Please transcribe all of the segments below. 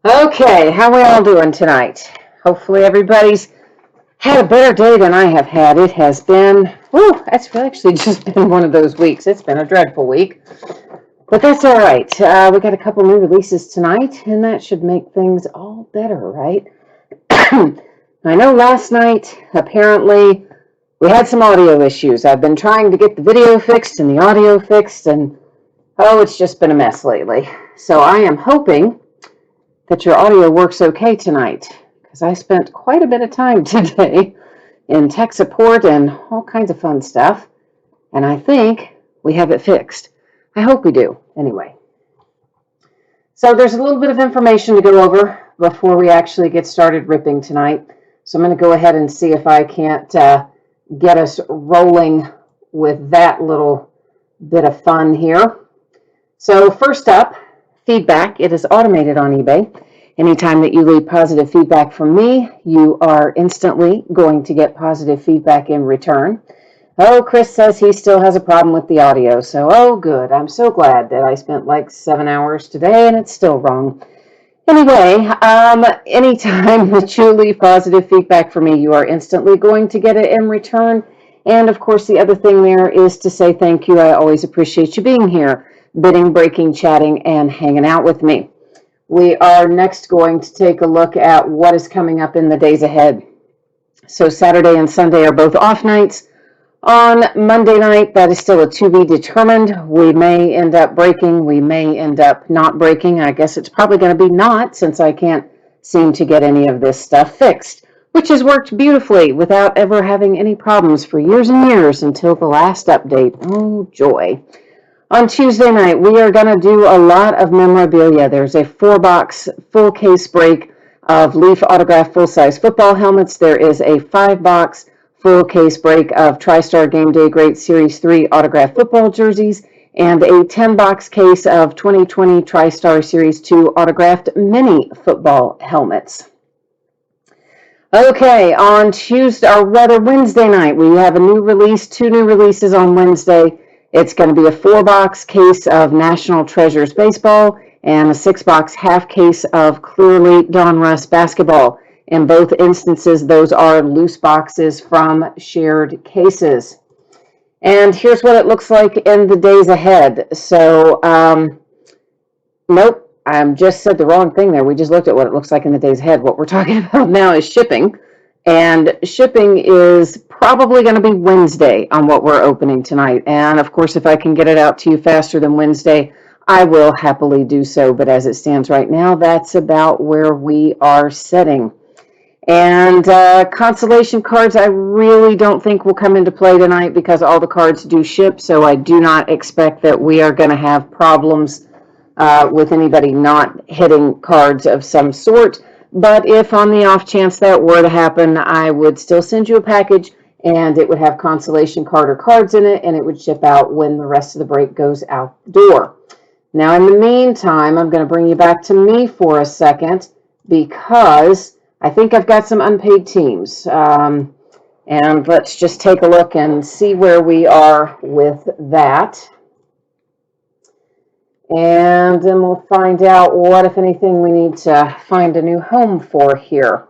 Okay, how we all doing tonight? Hopefully everybody's had a better day than I have had. It has been, that's actually just been one of those weeks. It's been a dreadful week, but that's all right. We got a couple new releases tonight, and that should make things all better, right? I know last night, apparently, we had some audio issues. I've been trying to get the video fixed and the audio fixed, and it's just been a mess lately. So I am hoping that your audio works okay tonight, because I spent quite a bit of time today in tech support and all kinds of fun stuff, and I think we have it fixed. I hope we do, anyway. So there's a little bit of information to go over before we actually get started ripping tonight. So I'm going to go ahead and see if I can't get us rolling with that little bit of fun here. So first up, feedback. It is automated on eBay. Anytime that you leave positive feedback from me, you are instantly going to get positive feedback in return. Oh, Chris says he still has a problem with the audio. So, good. I'm so glad that I spent like 7 hours today and it's still wrong. Anyway, anytime that you leave positive feedback for me, you are instantly going to get it in return. And of course, the other thing there is to say thank you. I always appreciate you being here, bidding, breaking, chatting, and hanging out with me. We are next going to take a look at what is coming up in the days ahead. So Saturday and Sunday are both off nights. On Monday night, that is still a to be determined. We may end up breaking. We may end up not breaking. I guess it's probably going to be not, since I can't seem to get any of this stuff fixed, which has worked beautifully without ever having any problems for years and years until the last update. Oh, joy. On Tuesday night, we are going to do a lot of memorabilia. There's a 4-box full case break of Leaf autographed full-size football helmets. There is a 5-box full case break of TriStar Game Day Great Series 3 autographed football jerseys, and a 10-box case of 2020 TriStar Series 2 autographed mini football helmets. Okay, on Tuesday, or rather Wednesday night, we have a new release, 2 new releases on Wednesday. It's going to be a 4-box case of National Treasures baseball and a 6-box half case of Clearly Donruss basketball. In both instances, those are loose boxes from shared cases. And here's what it looks like in the days ahead. So, nope, I just said the wrong thing there. We just looked at what it looks like in the days ahead. What we're talking about now is shipping. And shipping is probably going to be Wednesday on what we're opening tonight. And of course, if I can get it out to you faster than Wednesday, I will happily do so. But as it stands right now, that's about where we are sitting. And consolation cards, I really don't think will come into play tonight because all the cards do ship. So I do not expect that we are going to have problems with anybody not hitting cards of some sort. But if on the off chance that were to happen, I would still send you a package and it would have consolation card or cards in it, and it would ship out when the rest of the break goes out the door. Now, in the meantime, I'm going to bring you back to me for a second because I think I've got some unpaid teams. And let's just take a look and see where we are with that. And then we'll find out what, if anything, we need to find a new home for here.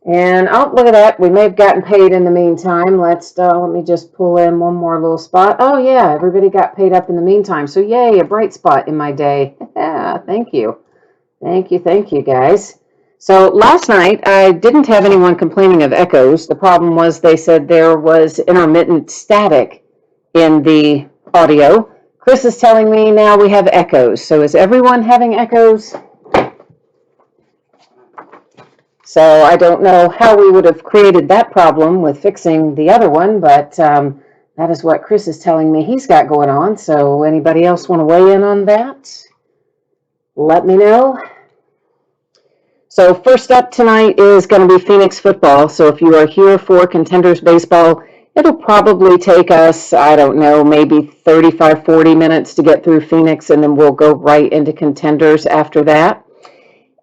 And oh, look at that. We may have gotten paid in the meantime. Let me just pull in one more little spot. Oh, yeah, everybody got paid up in the meantime. So, yay, a bright spot in my day. Yeah, thank you. Thank you, guys. So last night, I didn't have anyone complaining of echoes. The problem was they said there was intermittent static in the audio. Chris is telling me now we have echoes. So is everyone having echoes? So I don't know how we would have created that problem with fixing the other one, but that is what Chris is telling me he's got going on. So anybody else want to weigh in on that? Let me know. So first up tonight is going to be Phoenix football. So if you are here for Contenders baseball, it'll probably take us, I don't know, maybe 35, 40 minutes to get through Phoenix, and then we'll go right into Contenders after that.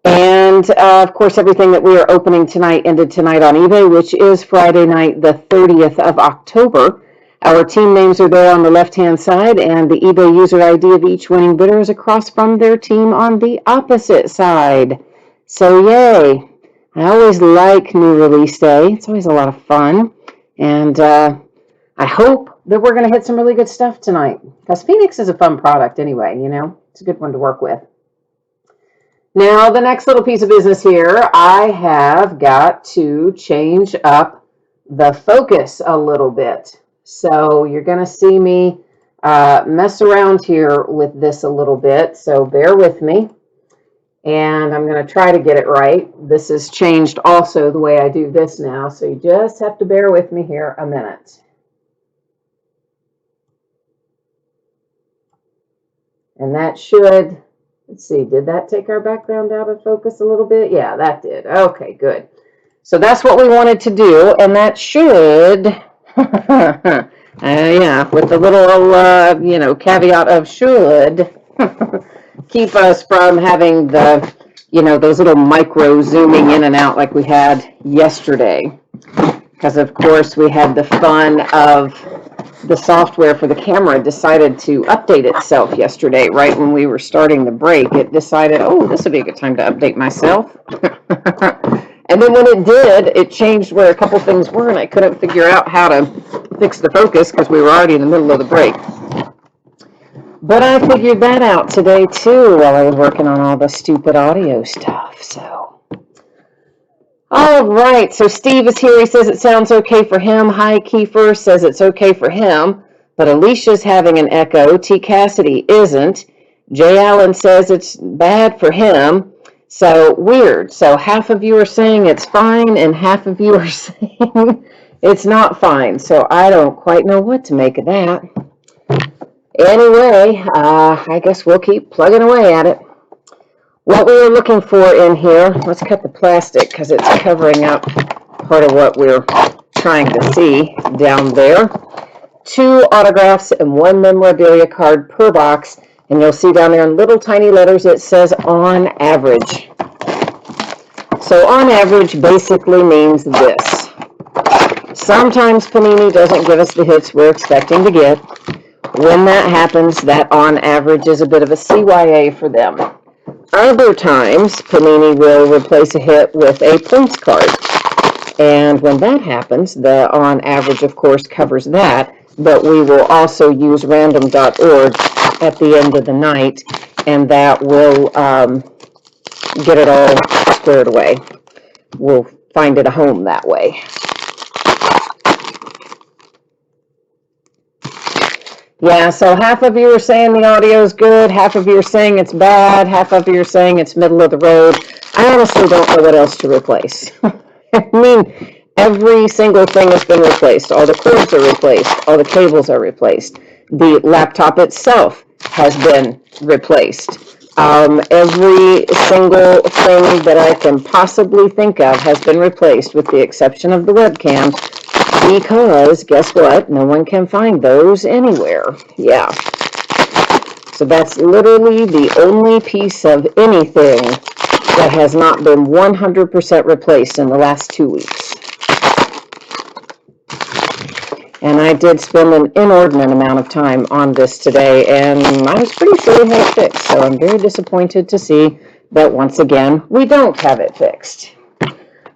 And, of course, everything that we are opening tonight ended tonight on eBay, which is Friday night, the 30th of October. Our team names are there on the left-hand side, and the eBay user ID of each winning bidder is across from their team on the opposite side. So yay! I always like new release day. It's always a lot of fun. And I hope that we're going to hit some really good stuff tonight. Because Phoenix is a fun product anyway, you know. It's a good one to work with. Now, the next little piece of business here, I have got to change up the focus a little bit. So you're going to see me mess around here with this a little bit. So bear with me. And I'm going to try to get it right. This has changed also the way I do this now. So you just have to bear with me here a minute. And that should, let's see, did that take our background out of focus a little bit? Yeah, that did. Okay, good. So that's what we wanted to do, and that should, yeah, with the little, caveat of should, keep us from having the, those little micro zooming in and out like we had yesterday. Because, of course, we had the fun of the software for the camera decided to update itself yesterday, right when we were starting the break. It decided, oh, this would be a good time to update myself. And then when it did, it changed where a couple things were, and I couldn't figure out how to fix the focus because we were already in the middle of the break. But I figured that out today, too, while I was working on all the stupid audio stuff, so. All right, so Steve is here. He says it sounds okay for him. Hi, Kiefer says it's okay for him, but Alicia's having an echo. T. Cassidy isn't. Jay Allen says it's bad for him. So weird. So half of you are saying it's fine, and half of you are saying it's not fine. So I don't quite know what to make of that. Anyway, I guess we'll keep plugging away at it. What we are looking for in here, let's cut the plastic because it's covering up part of what we're trying to see down there. 2 autographs and 1 memorabilia card per box. And you'll see down there in little tiny letters it says on average. So on average basically means this. Sometimes Panini doesn't give us the hits we're expecting to get. When that happens, that on average is a bit of a CYA for them. Other times, Panini will replace a hit with a points card. And when that happens, the on average, of course, covers that. But we will also use random.org at the end of the night, and that will get it all squared away. We'll find it a home that way. Yeah, so half of you are saying the audio is good, half of you are saying it's bad, half of you are saying it's middle of the road. I honestly don't know what else to replace. I mean, every single thing has been replaced. All the cords are replaced. All the cables are replaced. The laptop itself has been replaced. Every single thing that I can possibly think of has been replaced with the exception of the webcam. Because, guess what? No one can find those anywhere. Yeah. So that's literally the only piece of anything that has not been 100% replaced in the last 2 weeks. And I did spend an inordinate amount of time on this today, and I was pretty sure we had it fixed. So I'm very disappointed to see that once again, we don't have it fixed.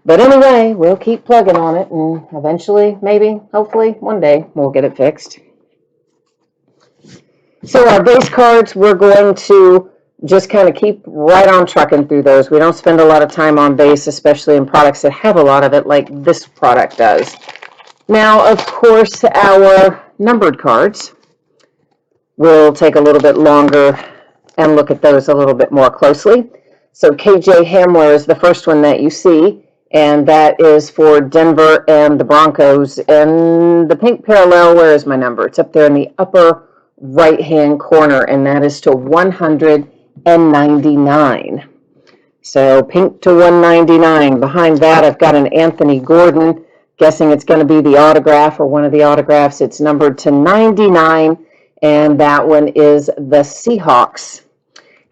But anyway, we'll keep plugging on it, and eventually, maybe, hopefully, one day, we'll get it fixed. So our base cards, we're going to just kind of keep right on trucking through those. We don't spend a lot of time on base, especially in products that have a lot of it, like this product does. Now, of course, our numbered cards will take a little bit longer and look at those a little bit more closely. So KJ Hamler is the first one that you see. And that is for Denver and the Broncos. And the pink parallel, where is my number? It's up there in the upper right-hand corner, and that is to 199. So pink to 199. Behind that, I've got an Anthony Gordon. Guessing it's going to be the autograph or one of the autographs. It's numbered to 99, and that one is the Seahawks.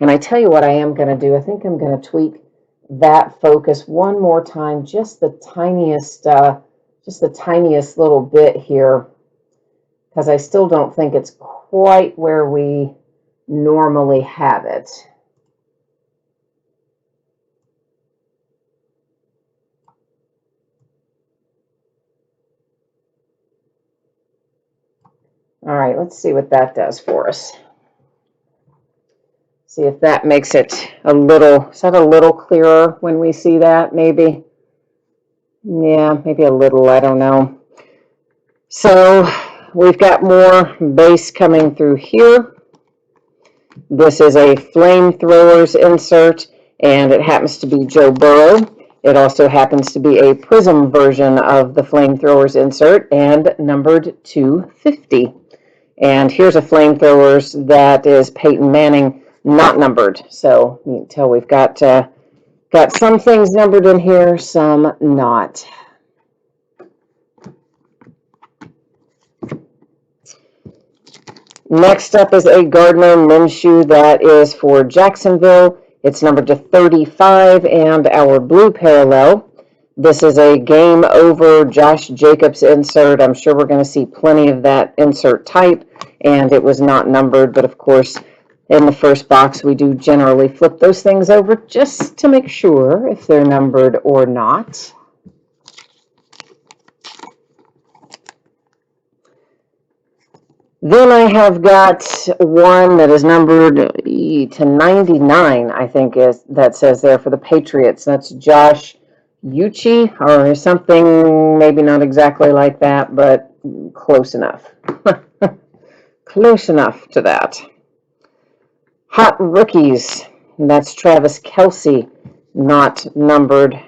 And I tell you what I am going to do. I think I'm going to tweak that focus one more time, just the tiniest little bit here, because I still don't think it's quite where we normally have it. All right, let's see what that does for us. See if that makes it a little, is that a little clearer when we see that, maybe? Yeah, maybe a little, I don't know. So we've got more base coming through here. This is a flamethrowers insert, and it happens to be Joe Burrow. It also happens to be a prism version of the flamethrowers insert and numbered 250. And here's a flamethrowers that is Peyton Manning, not numbered. So you can tell we've got some things numbered in here, some not. Next up is a Gardner Minshew that is for Jacksonville. It's numbered to 35, and our blue parallel. This is a game over Josh Jacobs insert. I'm sure we're going to see plenty of that insert type, and it was not numbered, but of course, in the first box, we do generally flip those things over just to make sure if they're numbered or not. Then I have got one that is numbered to 99, I think is that says there for the Patriots. That's Josh Uche or something, maybe not exactly like that, but close enough. Close enough to that. Hot Rookies, that's Travis Kelce, not numbered.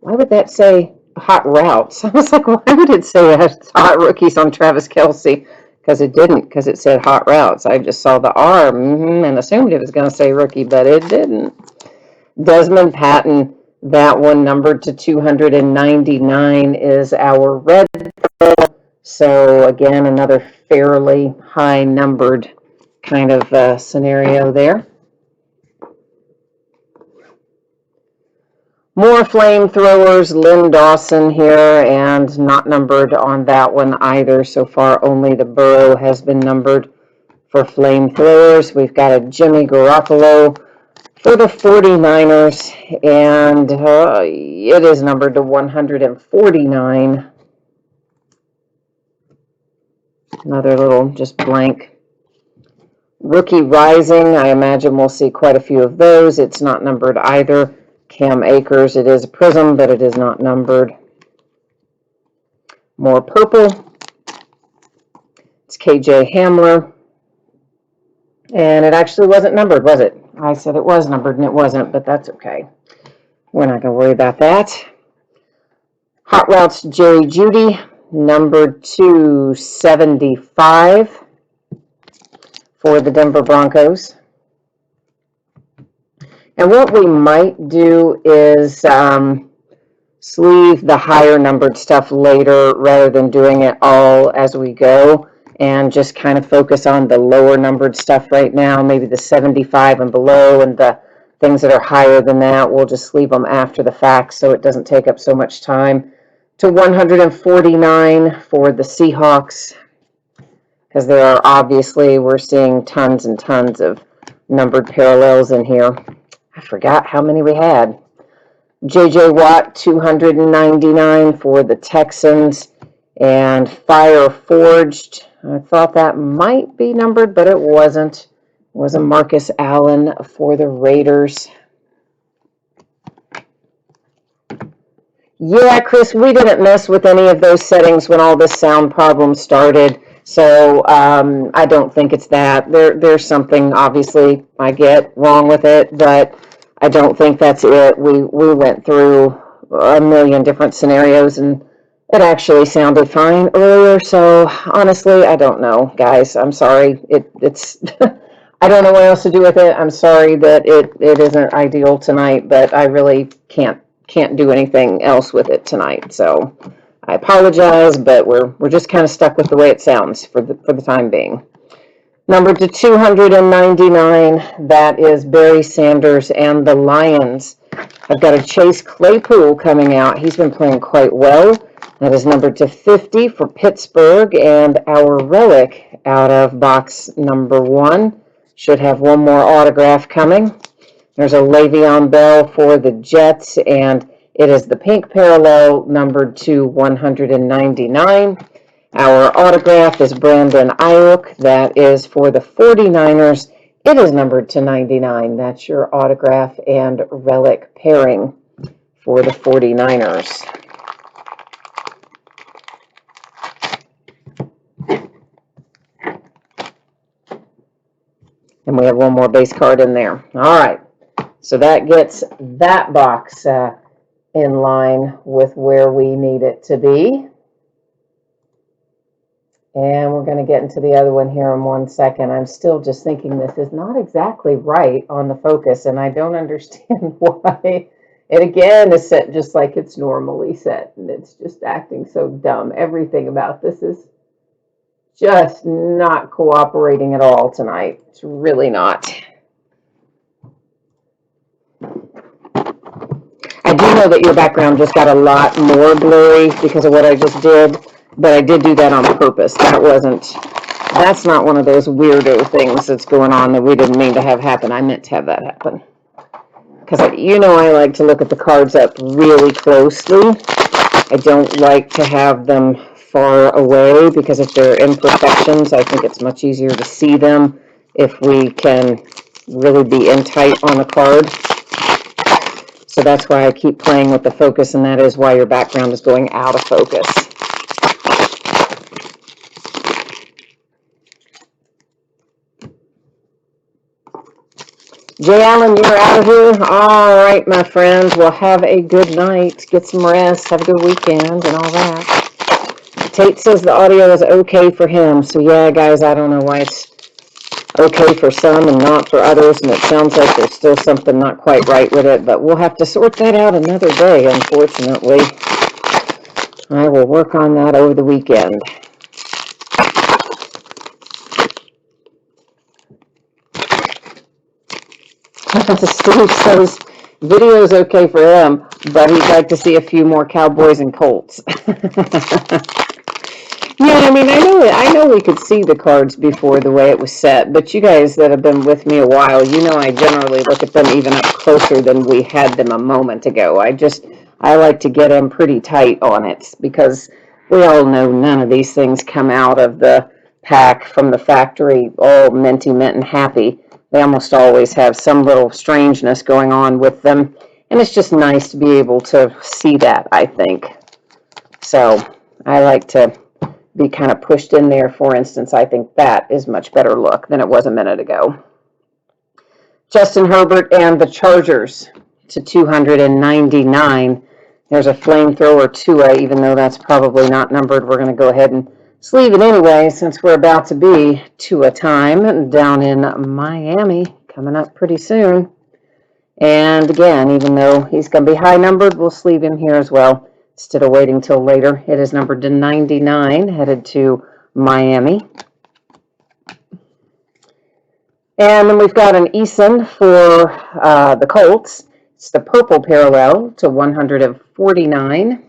Why would that say Hot Routes? I was like, why would it say Hot Rookies on Travis Kelce? Because it didn't, because it said Hot Routes. I just saw the R and assumed it was going to say rookie, but it didn't. Desmond Patton, that one numbered to 299 is our red. So again, another fairly high numbered kind of scenario there. More flamethrowers, Lynn Dawson here, and not numbered on that one either. So far, only the Burrow has been numbered for flamethrowers. We've got a Jimmy Garoppolo for the 49ers, and it is numbered to 149. Another little just blank. Rookie Rising, I imagine we'll see quite a few of those. It's not numbered either. Cam Akers, it is a prism, but it is not numbered. More purple. It's KJ Hamler. And it actually wasn't numbered, was it? I said it was numbered, and it wasn't, but that's okay. We're not going to worry about that. Hot Routes Jerry Jeudy, numbered 275 for the Denver Broncos. And what we might do is sleeve the higher numbered stuff later rather than doing it all as we go, and just kind of focus on the lower numbered stuff right now, maybe the 75 and below, and the things that are higher than that, we'll just sleeve them after the fact so it doesn't take up so much time. To 149 for the Seahawks, because there are obviously, we're seeing tons and tons of numbered parallels in here. I forgot how many we had. J.J. Watt, 299 for the Texans. And Fire Forged, I thought that might be numbered, but it wasn't. It was a Marcus Allen for the Raiders. Yeah, Chris, we didn't mess with any of those settings when all this sound problem started. So I don't think it's that. There's something, obviously, I get wrong with it, but I don't think that's it. We went through a million different scenarios, and it actually sounded fine earlier. So honestly, I don't know, guys. I'm sorry. It's I don't know what else to do with it. I'm sorry that it isn't ideal tonight, but I really can't do anything else with it tonight. So I apologize, but we're just kind of stuck with the way it sounds for the time being. Number to 299, that is Barry Sanders and the Lions. I've got a Chase Claypool coming out. He's been playing quite well. That is numbered to 50 for Pittsburgh. And our relic out of box number 1 should have one more autograph coming. There's a Le'Veon Bell for the Jets, and it is the pink parallel numbered to 199. Our autograph is Brandon Ayuk. That is for the 49ers. It is numbered to 99. That's your autograph and relic pairing for the 49ers. And we have one more base card in there. All right. So that gets that box in line with where we need it to be. And we're going to get into the other one here in 1 second. I'm still just thinking this is not exactly right on the focus, and I don't understand why it again is set just like it's normally set, and it's just acting so dumb. Everything about this is just not cooperating at all tonight. It's really not. I do know that your background just got a lot more blurry because of what I just did, but I did do that on purpose. That's not one of those weirdo things that's going on that we didn't mean to have happen. I meant to have that happen. Because I like to look at the cards up really closely. I don't like to have them far away because if they're imperfections, I think it's much easier to see them if we can really be in tight on a card. So that's why I keep playing with the focus, and that is why your background is going out of focus. Jay Allen, you're out of here. All right, my friends. Well, have a good night. Get some rest. Have a good weekend and all that. Tate says the audio is okay for him. So, yeah, guys, I don't know why it's okay for some and not for others. And it sounds like there's still something not quite right with it. But we'll have to sort that out another day, unfortunately. I will work on that over the weekend. Steve says video's okay for him, but he'd like to see a few more Cowboys and Colts. Yeah, I know we could see the cards before the way it was set, but you guys that have been with me a while, I generally look at them even up closer than we had them a moment ago. I like to get them pretty tight on it because we all know none of these things come out of the pack from the factory all minty mint and happy. They almost always have some little strangeness going on with them, and it's just nice to be able to see that, I think. So I like to be kind of pushed in there. For instance, I think that is much better look than it was a minute ago. Justin Herbert and the Chargers to 299. There's a flamethrower Tua, even though that's probably not numbered. We're going to go ahead and sleeve it anyway, since we're about to be Tua time down in Miami, coming up pretty soon. And again, even though he's going to be high numbered, we'll sleeve him here as well, instead of waiting till later. It is numbered to 99, headed to Miami. And then we've got an Eason for the Colts. It's the purple parallel to 149.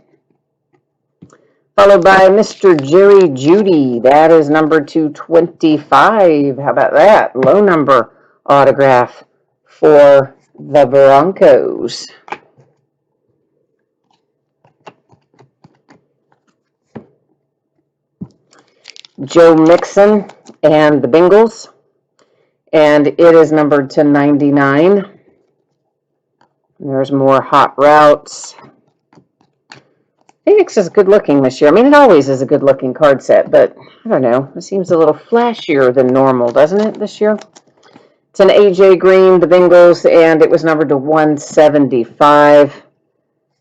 Followed by Mr. Jerry Jeudy. That is numbered to 25. How about that? Low number autograph for the Broncos. Joe Mixon and the Bengals. And it is numbered to 99. There's more hot routes. Phoenix is good looking this year. It always is a good looking card set, but I don't know. It seems a little flashier than normal, doesn't it, this year? It's an AJ Green, the Bengals, and it was numbered to 175.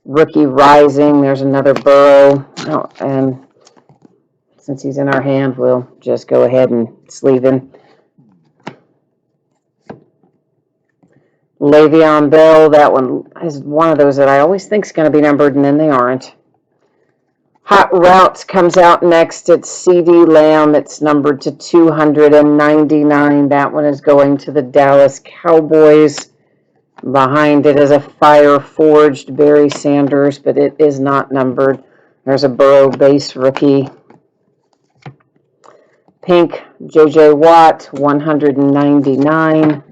Rookie Rising. There's another Burrow. Oh, and since he's in our hand, we'll just go ahead and sleeve him. Le'Veon Bell, that one is one of those that I always think is going to be numbered, and then they aren't. Hot Routes comes out next. It's CeeDee Lamb. It's numbered to 299. That one is going to the Dallas Cowboys. Behind it is a Fire Forged Barry Sanders, but it is not numbered. There's a Burrow base rookie. Pink, J.J. Watt, 199.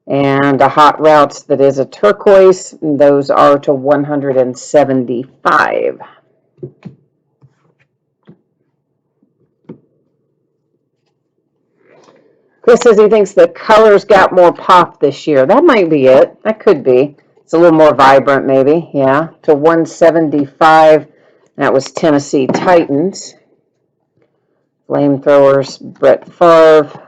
And a Hot Routes that is a turquoise. Those are to 175. Chris says he thinks the colors got more pop this year. That might be it. That could be. It's a little more vibrant, maybe. Yeah, to 175. That was Tennessee Titans. Flamethrowers, Brett Favre.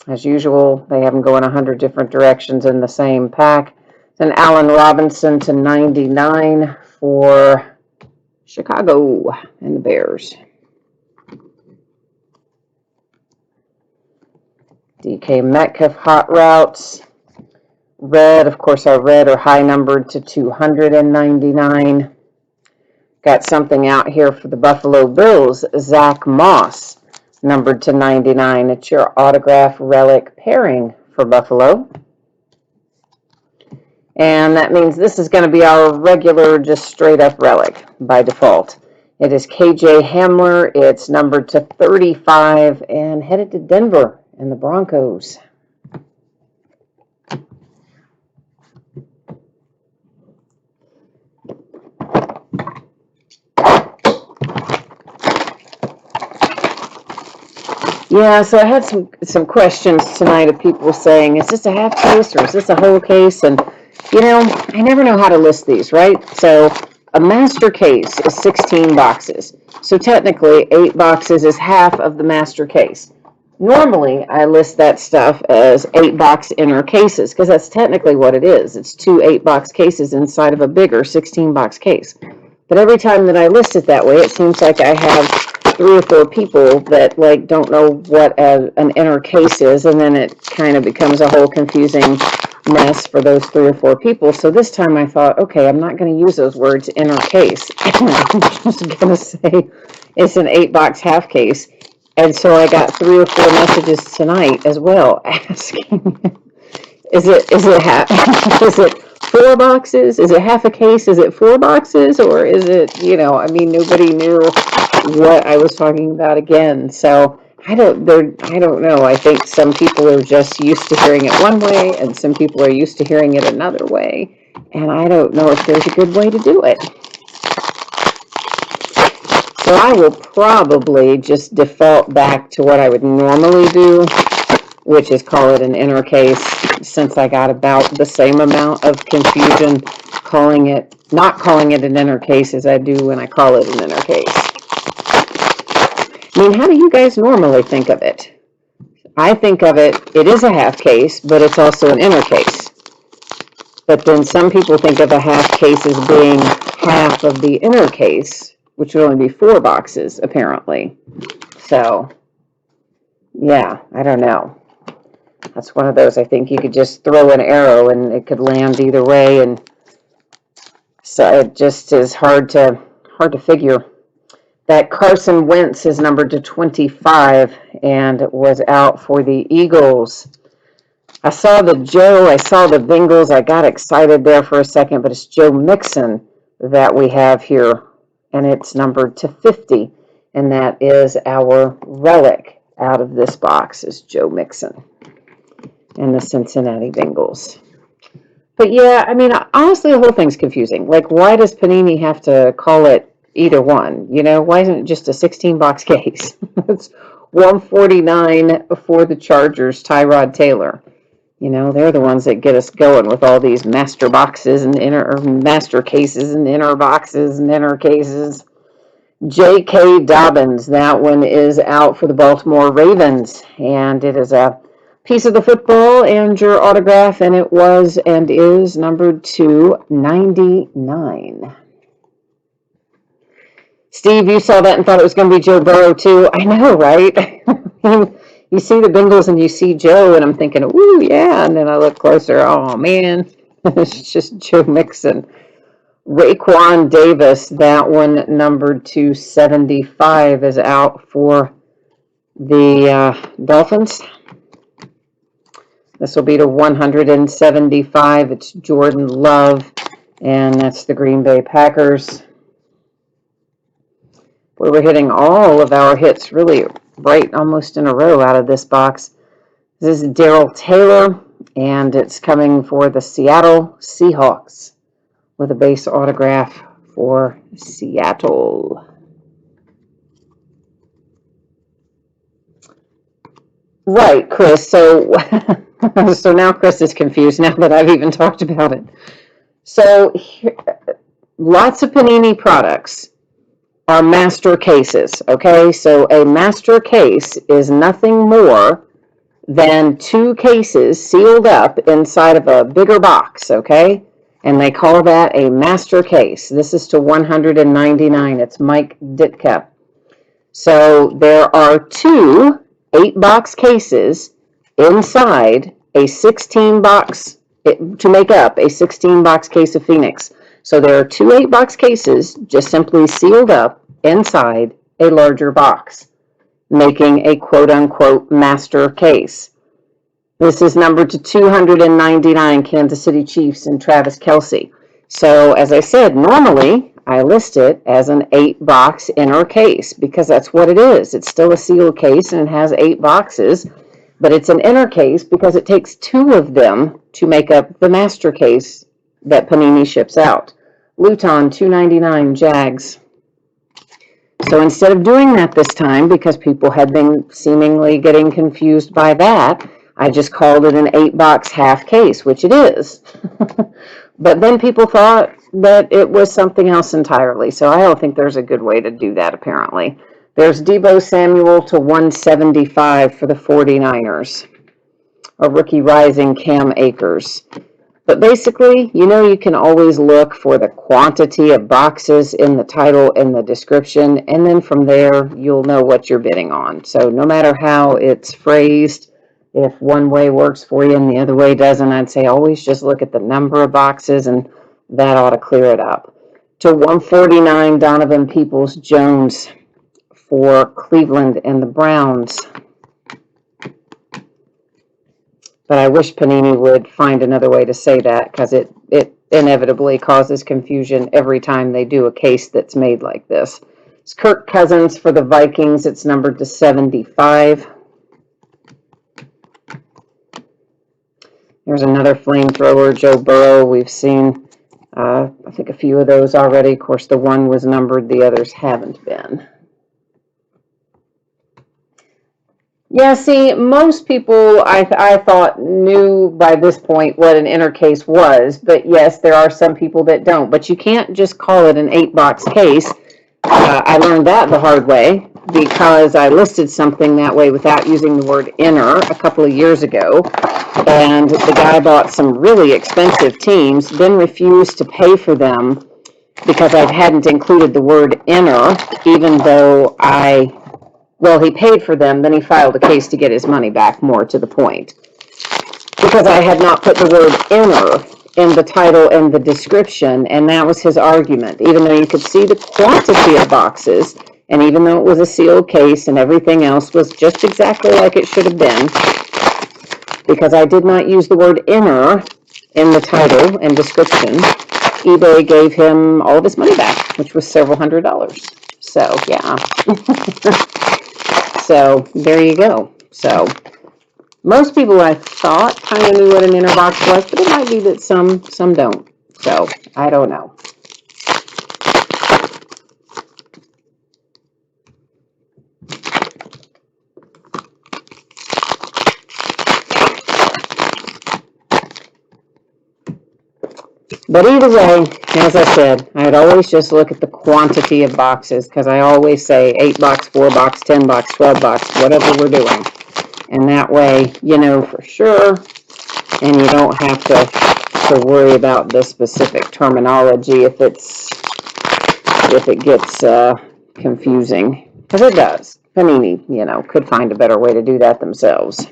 As usual, they have them going 100 different directions in the same pack. Then Allen Robinson to 99 for Chicago and the Bears. DK Metcalf Hot Routes. Red, of course, our red are high numbered to 299. Got something out here for the Buffalo Bills. Zach Moss, numbered to 99. It's your autograph relic pairing for Buffalo. And that means this is going to be our regular, just straight up relic by default. It is KJ Hamler. It's numbered to 35 and headed to Denver and the Broncos. Yeah, so I had some questions tonight of people saying, is this a half case or is this a whole case? And, you know, I never know how to list these, right? So a master case is 16 boxes. So technically, 8 boxes is half of the master case. Normally, I list that stuff as 8-box inner cases because that's technically what it is. It's 2 8-box cases inside of a bigger 16-box case. But every time that I list it that way, it seems like I have 3 or 4 people that like don't know what an inner case is, and then it kind of becomes a whole confusing mess for those 3 or 4 people. So this time I thought, okay, I'm not going to use those words inner case. I'm just going to say it's an 8-box half case. And so I got 3 or 4 messages tonight as well asking, is it is it 4 boxes? Is it half a case? Is it 4 boxes? Or is it, you know, I mean, nobody knew what I was talking about again. So I don't know. I think some people are just used to hearing it one way and some people are used to hearing it another way. And I don't know if there's a good way to do it. So I will probably just default back to what I would normally do, which is call it an inner case, since I got about the same amount of confusion not calling it an inner case as I do when I call it an inner case. I mean, how do you guys normally think of it? I think of it is a half case, but it's also an inner case. But then some people think of a half case as being half of the inner case, which would only be 4 boxes, apparently. So, yeah, I don't know. That's one of those, I think you could just throw an arrow and it could land either way, and so it just is hard to figure. That Carson Wentz is numbered to 25 and was out for the Eagles. I saw the Bengals. I got excited there for a second, but it's Joe Mixon that we have here, and it's numbered to 50, and that is our relic out of this box is Joe Mixon and the Cincinnati Bengals. But yeah, I mean, honestly, the whole thing's confusing. Like, why does Panini have to call it either one? You know, why isn't it just a 16-box case? It's 149 for the Chargers, Tyrod Taylor. You know, they're the ones that get us going with all these master boxes and master cases and inner boxes and inner cases. J.K. Dobbins, that one is out for the Baltimore Ravens, and it is a piece of the football and your autograph, and it was and is numbered to 99. Steve, you saw that and thought it was going to be Joe Burrow too. I know, right? You see the Bengals and you see Joe, and I'm thinking, ooh, yeah. And then I look closer. Oh, man. It's just Joe Mixon. Raekwon Davis, that one numbered to 75, is out for the Dolphins. This will be to 175. It's Jordan Love, and that's the Green Bay Packers. We were hitting all of our hits really right almost in a row out of this box. This is Darrell Taylor, and it's coming for the Seattle Seahawks with a base autograph for Seattle. Right, Chris. So, so now Chris is confused now that I've even talked about it. So, lots of Panini products are master cases, okay? So a master case is nothing more than two cases sealed up inside of a bigger box, okay? And they call that a master case. This is to 199. It's Mike Ditka. So there are two 8-box cases inside a 16-box, to make up a 16-box case of Phoenix. So there are two 8-box cases just simply sealed up inside a larger box, making a quote-unquote master case. This is numbered to 299, Kansas City Chiefs and Travis Kelce. So as I said, normally I list it as an 8-box inner case because that's what it is. It's still a sealed case and it has 8 boxes, but it's an inner case because it takes 2 of them to make up the master case that Panini ships out. Luton, 299, Jags. So instead of doing that this time, because people had been seemingly getting confused by that, I just called it an 8-box half case, which it is. But then people thought that it was something else entirely. So I don't think there's a good way to do that, apparently. There's Deebo Samuel to 175 for the 49ers. A rookie rising Cam Akers. But basically, you can always look for the quantity of boxes in the title and the description, and then from there, you'll know what you're bidding on. So no matter how it's phrased, if one way works for you and the other way doesn't, I'd say always just look at the number of boxes, and that ought to clear it up. To 149, Donovan Peoples-Jones for Cleveland and the Browns. But I wish Panini would find another way to say that because it inevitably causes confusion every time they do a case that's made like this. It's Kirk Cousins for the Vikings. It's numbered to 75. There's another flamethrower, Joe Burrow. We've seen, I think, a few of those already. Of course, the one was numbered. The others haven't been. Yeah, see, most people, I thought, knew by this point what an inner case was. But yes, there are some people that don't. But you can't just call it an 8-box case. I learned that the hard way because I listed something that way without using the word inner a couple of years ago. And the guy bought some really expensive teams, then refused to pay for them because I hadn't included the word inner, even though he paid for them, then he filed a case to get his money back, more to the point. Because I had not put the word inner in the title and the description, and that was his argument. Even though you could see the quantity of boxes, and even though it was a sealed case and everything else was just exactly like it should have been, because I did not use the word inner in the title and description, eBay gave him all of his money back, which was several $100s. So, yeah. So, there you go. So, most people, I thought, kind of knew what an inner box was, but it might be that some don't. So, I don't know. But either way, as I said, I'd always just look at the quantity of boxes, because I always say 8-box, 4-box, 10-box, 12-box, whatever we're doing. And that way, you know for sure, and you don't have to worry about the specific terminology if it gets confusing, because it does. Panini, could find a better way to do that themselves.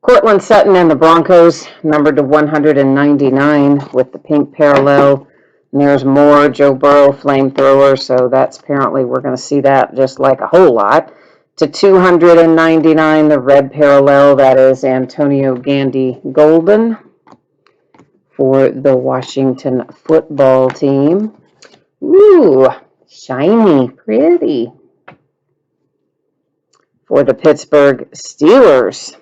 Cortland Sutton and the Broncos, numbered to 199 with the pink parallel. And there's more Joe Burrow flamethrower, so that's apparently we're going to see that just like a whole lot. To 299, the red parallel, that is Antonio Gandy Golden for the Washington football team. Ooh, shiny, pretty. For the Pittsburgh Steelers.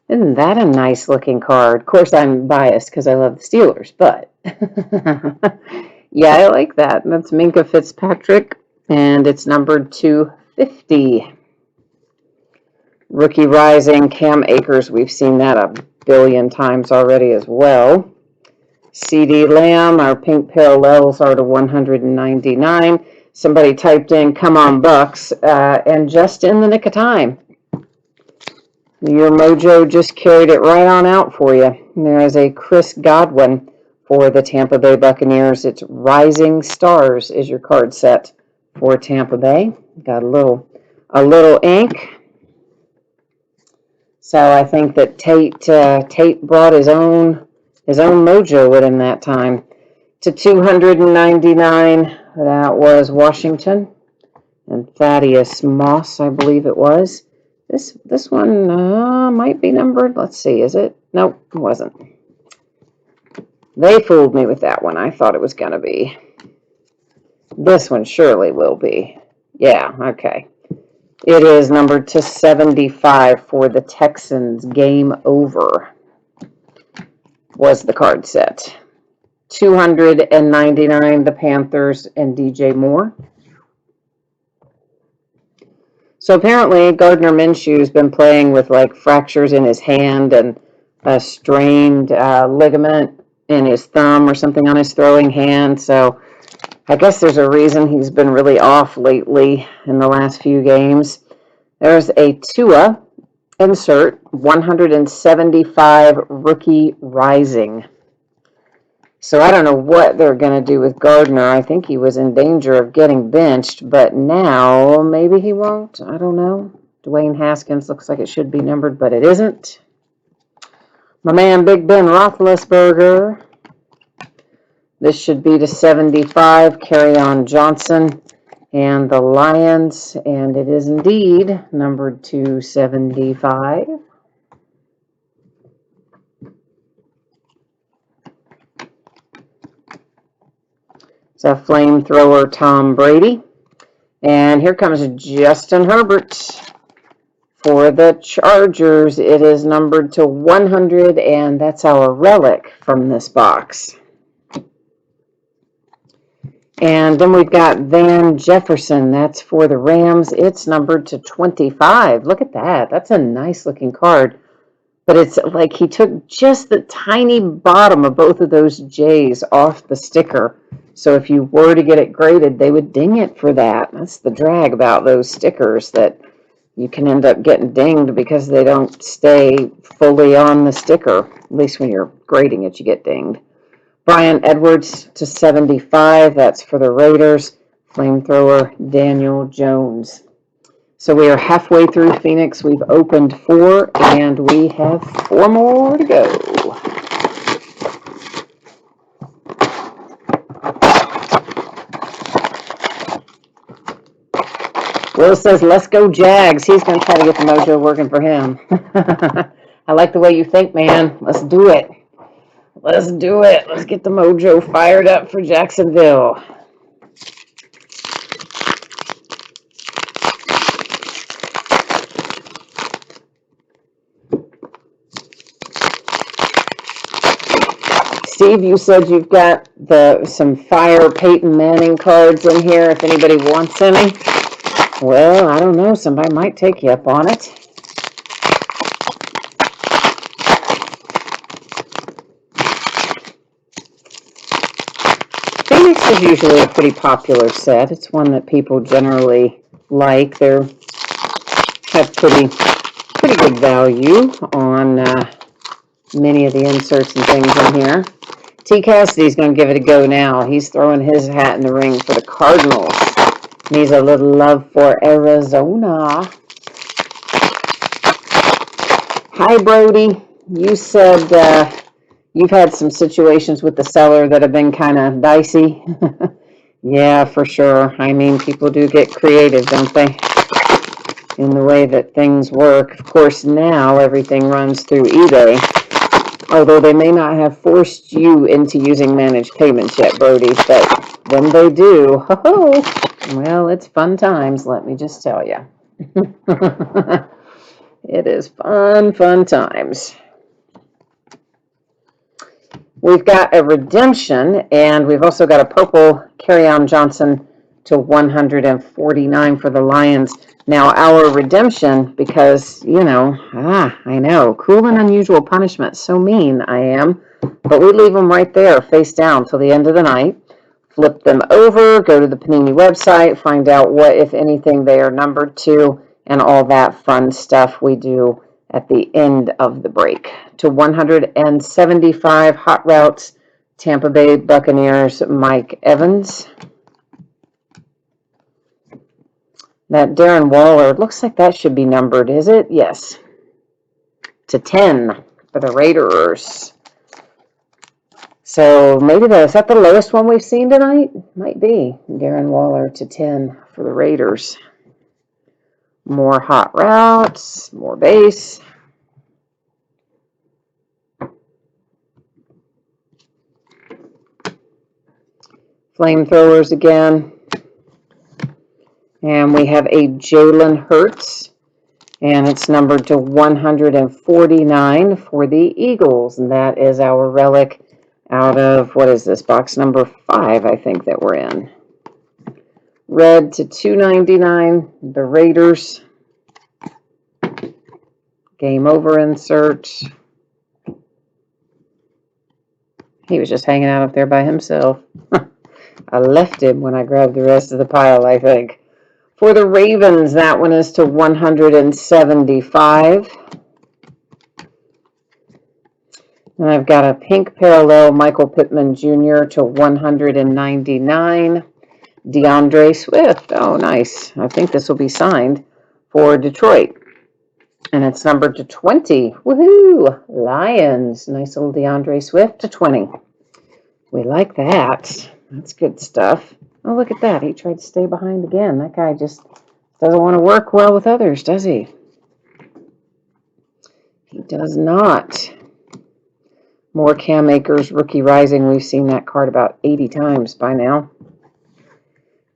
Isn't that a nice looking card? Of course, I'm biased because I love the Steelers, but yeah, I like that. That's Minkah Fitzpatrick, and it's numbered 250. Rookie Rising, Cam Akers. We've seen that a billion times already as well. CD Lamb, our pink parallels are to 199. Somebody typed in, come on, Bucks, and just in the nick of time. Your mojo just carried it right on out for you. There is a Chris Godwin for the Tampa Bay Buccaneers. It's Rising Stars is your card set for Tampa Bay. Got a little ink. So I think that Tate brought his own mojo with him that time. To 299, that was Washington and Thaddeus Moss, I believe it was. This one might be numbered. Let's see, is it? Nope, it wasn't. They fooled me with that one. I thought it was going to be. This one surely will be. Yeah, okay. It is numbered to 75 for the Texans. Game over was the card set. 299, the Panthers and DJ Moore. So apparently Gardner Minshew's been playing with like fractures in his hand and a strained ligament in his thumb or something on his throwing hand. So I guess there's a reason he's been really off lately in the last few games. There's a Tua insert, 175 Rookie Rising. So I don't know what they're going to do with Gardner. I think he was in danger of getting benched, but now maybe he won't. I don't know. Dwayne Haskins looks like it should be numbered, but it isn't. My man Big Ben Roethlisberger. This should be to 75. Kerryon Johnson and the Lions, and it is indeed numbered to 75. It's a flamethrower Tom Brady. And here comes Justin Herbert for the Chargers. It is numbered to 100, and that's our relic from this box. And then we've got Van Jefferson. That's for the Rams. It's numbered to 25. Look at that. That's a nice looking card. But it's like he took just the tiny bottom of both of those J's off the sticker. So if you were to get it graded, they would ding it for that. That's the drag about those stickers, that you can end up getting dinged because they don't stay fully on the sticker. At least when you're grading it, you get dinged. Brian Edwards to 75. That's for the Raiders. Flamethrower Daniel Jones. So we are halfway through Phoenix. We've opened 4, and we have 4 more to go. Will says, let's go Jags. He's going to try to get the mojo working for him. I like the way you think, man. Let's do it. Let's do it. Let's get the mojo fired up for Jacksonville. Steve, you said you've got some fire Peyton Manning cards in here if anybody wants any. Well, I don't know. Somebody might take you up on it. Phoenix is usually a pretty popular set. It's one that people generally like. They have pretty good value on many of the inserts and things in here. T. Cassidy's going to give it a go now. He's throwing his hat in the ring for the Cardinals. Needs a little love for Arizona. Hi, Brody. You said you've had some situations with the seller that have been kind of dicey. Yeah, for sure. I mean, people do get creative, don't they? In the way that things work. Of course, now everything runs through eBay, although they may not have forced you into using managed payments yet, Brody, but when they do, ho-ho, well, it's fun times, let me just tell you. It is fun times. We've got a redemption, and we've also got a purple Kerryon Johnson to 149 for the Lions. Now, our redemption, because, I know, cruel and unusual punishment, so mean I am, but we leave them right there, face down, till the end of the night. Flip them over, go to the Panini website, find out what, if anything, they are numbered to, and all that fun stuff we do at the end of the break. To 175 Hot Routes, Tampa Bay Buccaneers, Mike Evans. That Darren Waller, looks like that should be numbered, is it? Yes. To 10 for the Raiders. So maybe is that the lowest one we've seen tonight? Might be. Darren Waller to 10 for the Raiders. More Hot Routes, more base. Flamethrowers again. And we have a Jalen Hurts, and it's numbered to 149 for the Eagles, and that is our relic out of, what is this, box number 5, I think, that we're in. Red to 299, the Raiders. Game over insert. He was just hanging out up there by himself. I left him when I grabbed the rest of the pile, I think. For the Ravens, that one is to 175. And I've got a pink parallel Michael Pittman Jr. to 199. DeAndre Swift. Oh, nice. I think this will be signed for Detroit. And it's numbered to 20. Woohoo! Lions. Nice little DeAndre Swift to 20. We like that. That's good stuff. Oh, look at that. He tried to stay behind again. That guy just doesn't want to work well with others, does he? He does not. More Cam Akers, Rookie Rising. We've seen that card about 80 times by now.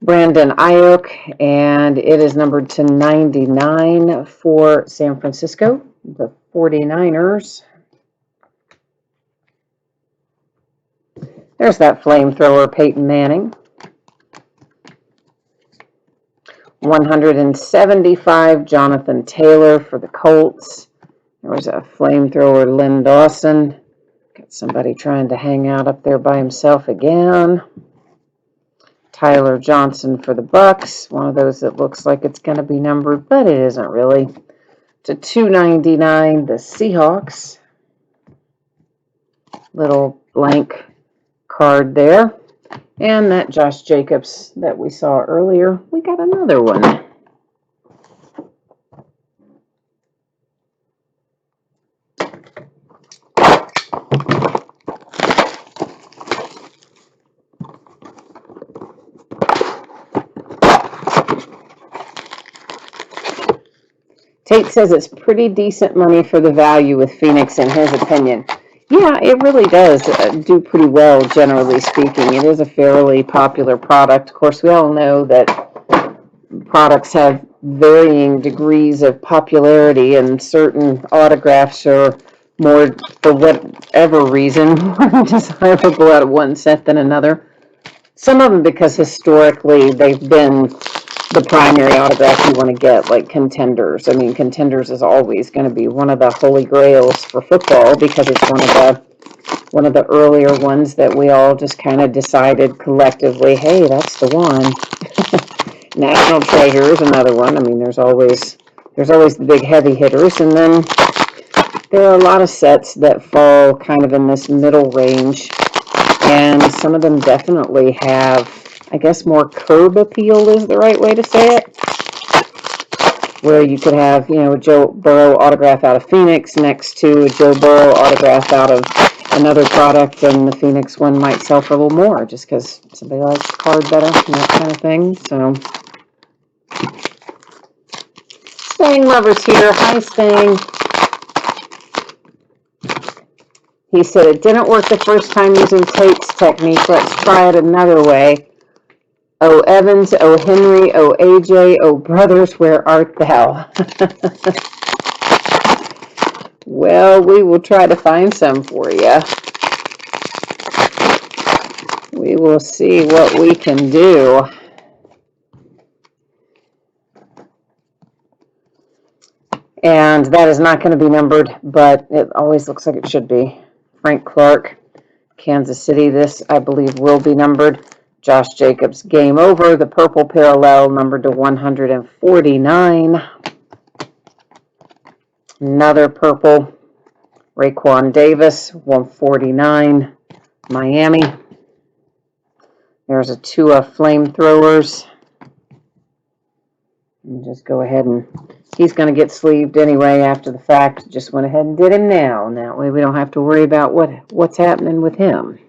Brandon Ayuk, and it is numbered to 99 for San Francisco, the 49ers. There's that flamethrower, Peyton Manning. 175, Jonathan Taylor for the Colts. There was a flamethrower, Lynn Dawson. Got somebody trying to hang out up there by himself again. Tyler Johnson for the Bucks. One of those that looks like it's going to be numbered, but it isn't really. To 299, the Seahawks. Little blank card there. And that Josh Jacobs that we saw earlier, we got another one. Tate says it's pretty decent money for the value with Phoenix, in his opinion. Yeah, it really does do pretty well, generally speaking. It is a fairly popular product. Of course, we all know that products have varying degrees of popularity, and certain autographs are more, for whatever reason, more desirable out of one set than another. Some of them because historically they've been the primary autograph you want to get, like Contenders. I mean, Contenders is always going to be one of the holy grails for football because it's one of the earlier ones that we all just kind of decided collectively, hey, that's the one. National Treasure is another one. I mean, there's always the big heavy hitters, and then there are a lot of sets that fall kind of in this middle range, and some of them definitely have, I guess, more curb appeal is the right way to say it. where you could have, a Joe Burrow autograph out of Phoenix next to a Joe Burrow autograph out of another product, and the Phoenix one might sell for a little more just because somebody likes the card better and that kind of thing. So, Stang Lovers here. Hi, Stang. He said, it didn't work the first time using Tate's technique. Let's try it another way. Oh, Evans, oh, Henry, oh, AJ, oh, brothers, where art thou? Well, we will try to find some for you. We will see what we can do. And that is not going to be numbered, but it always looks like it should be. Frank Clark, Kansas City. This, I believe, will be numbered. Josh Jacobs, Game Over. The purple parallel, numbered to 149. Another purple. Raekwon Davis, 149. Miami. There's a Tua Flamethrowers. And just go ahead and he's going to get sleeved anyway after the fact. Just went ahead and did him now. And that way we don't have to worry about what's happening with him.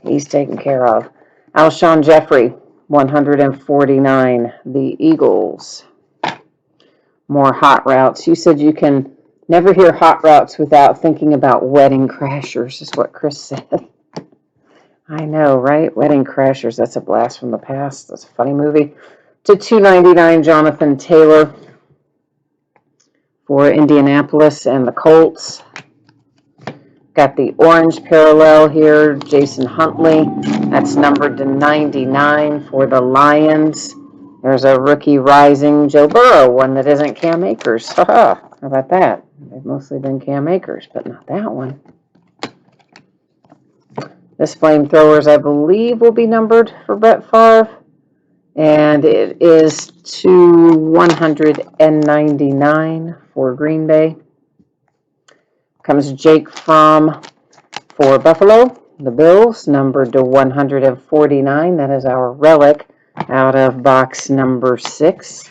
He's taken care of. Alshon Jeffrey, 149. The Eagles. More hot routes. You said you can never hear hot routes without thinking about Wedding Crashers, is what Chris said. I know, right? Wedding Crashers. That's a blast from the past. That's a funny movie. To 299, Jonathan Taylor for Indianapolis and the Colts. Got the orange parallel here, Jason Huntley. That's numbered to 99 for the Lions. There's a rookie rising Joe Burrow, one that isn't Cam Akers. How about that? They've mostly been Cam Akers, but not that one. This Flamethrowers, I believe, will be numbered for Brett Favre. And it is to 199 for Green Bay. Comes Jake Fromm for Buffalo. The Bills, numbered to 149. That is our relic out of box number 6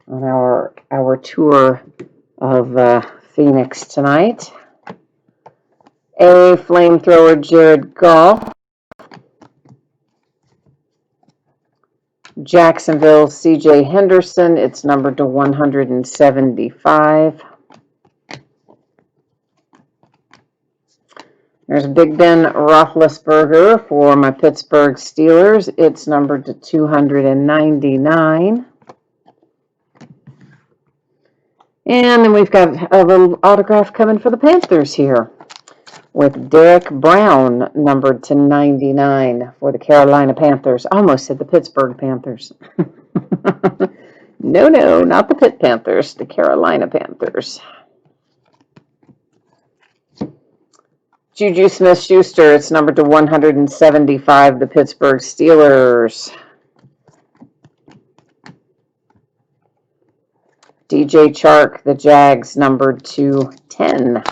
on our tour of Phoenix tonight. A Flamethrower, Jared Goff. Jacksonville, C.J. Henderson. It's numbered to 175. There's Big Ben Roethlisberger for my Pittsburgh Steelers. It's numbered to 299. And then we've got a little autograph coming for the Panthers here with Derek Brown, numbered to 99 for the Carolina Panthers. I almost said the Pittsburgh Panthers. No, not the Pitt Panthers, the Carolina Panthers. Juju Smith-Schuster, it's numbered to 175, the Pittsburgh Steelers. DJ Chark, the Jags, numbered to 10.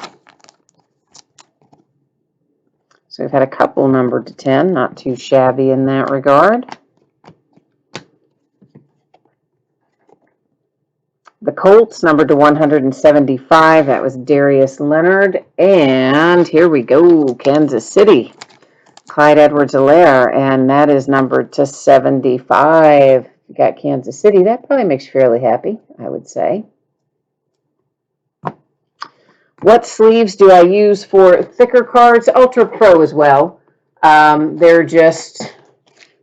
So we've had a couple numbered to 10, not too shabby in that regard. The Colts, numbered to 175. That was Darius Leonard. And here we go, Kansas City. Clyde Edwards-Helaire, and that is numbered to 75. You got Kansas City. That probably makes you fairly happy, I would say. What sleeves do I use for thicker cards? Ultra Pro as well. They're just,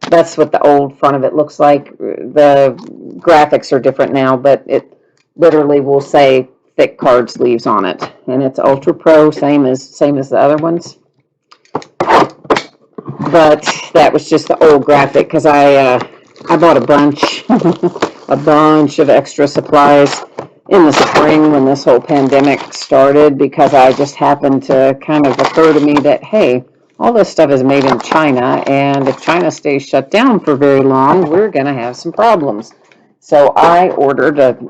that's what the old front of it looks like. The graphics are different now, but it literally will say thick card sleeves on it. And it's Ultra Pro, same as the other ones. But that was just the old graphic because I bought a bunch, a bunch of extra supplies in the spring when this whole pandemic started, because I just happened to kind of occur to me that, hey, all this stuff is made in China, and if China stays shut down for very long, we're going to have some problems. So I ordered a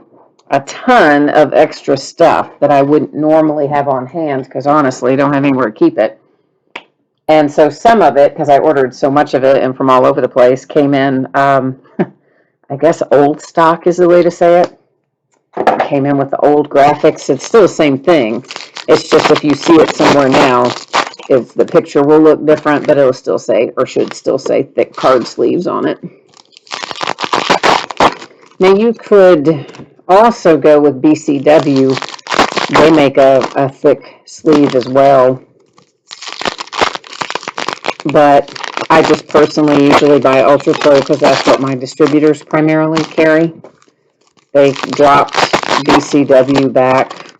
ton of extra stuff that I wouldn't normally have on hand because honestly, I don't have anywhere to keep it. And so some of it, because I ordered so much of it and from all over the place, came in I guess old stock is the way to say it. It came in with the old graphics. It's still the same thing. It's just if you see it somewhere now, the picture will look different, but it'll still say, or should still say, thick card sleeves on it. Now you could also go with BCW. They make a thick sleeve as well. But I just personally usually buy Ultra Pro because that's what my distributors primarily carry. They dropped BCW back,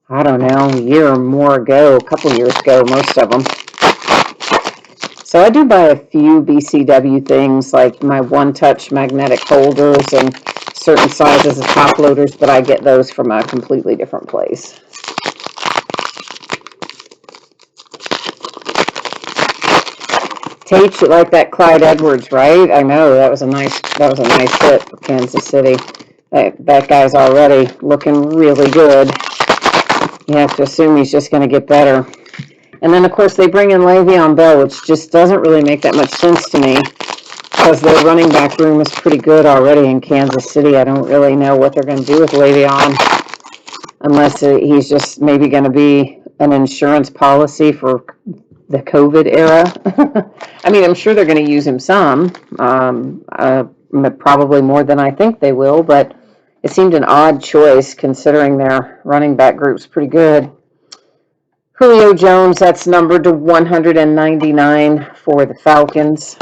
I don't know, a year or more ago, a couple years ago, most of them. So I do buy a few BCW things, like my one-touch magnetic holders and certain sizes of top loaders, but I get those from a completely different place. Tate, you like that Clyde Edwards, right? I know that was a nice hit for Kansas City. That guy's already looking really good. You have to assume he's just going to get better. And then, of course, they bring in Le'Veon Bell, which just doesn't really make that much sense to me because their running back room is pretty good already in Kansas City. I don't really know what they're going to do with Le'Veon unless he's just maybe going to be an insurance policy for the COVID era. I mean, I'm sure they're going to use him some, probably more than I think they will, but it seemed an odd choice considering their running back group's pretty good. Julio Jones, that's numbered to 199 for the Falcons.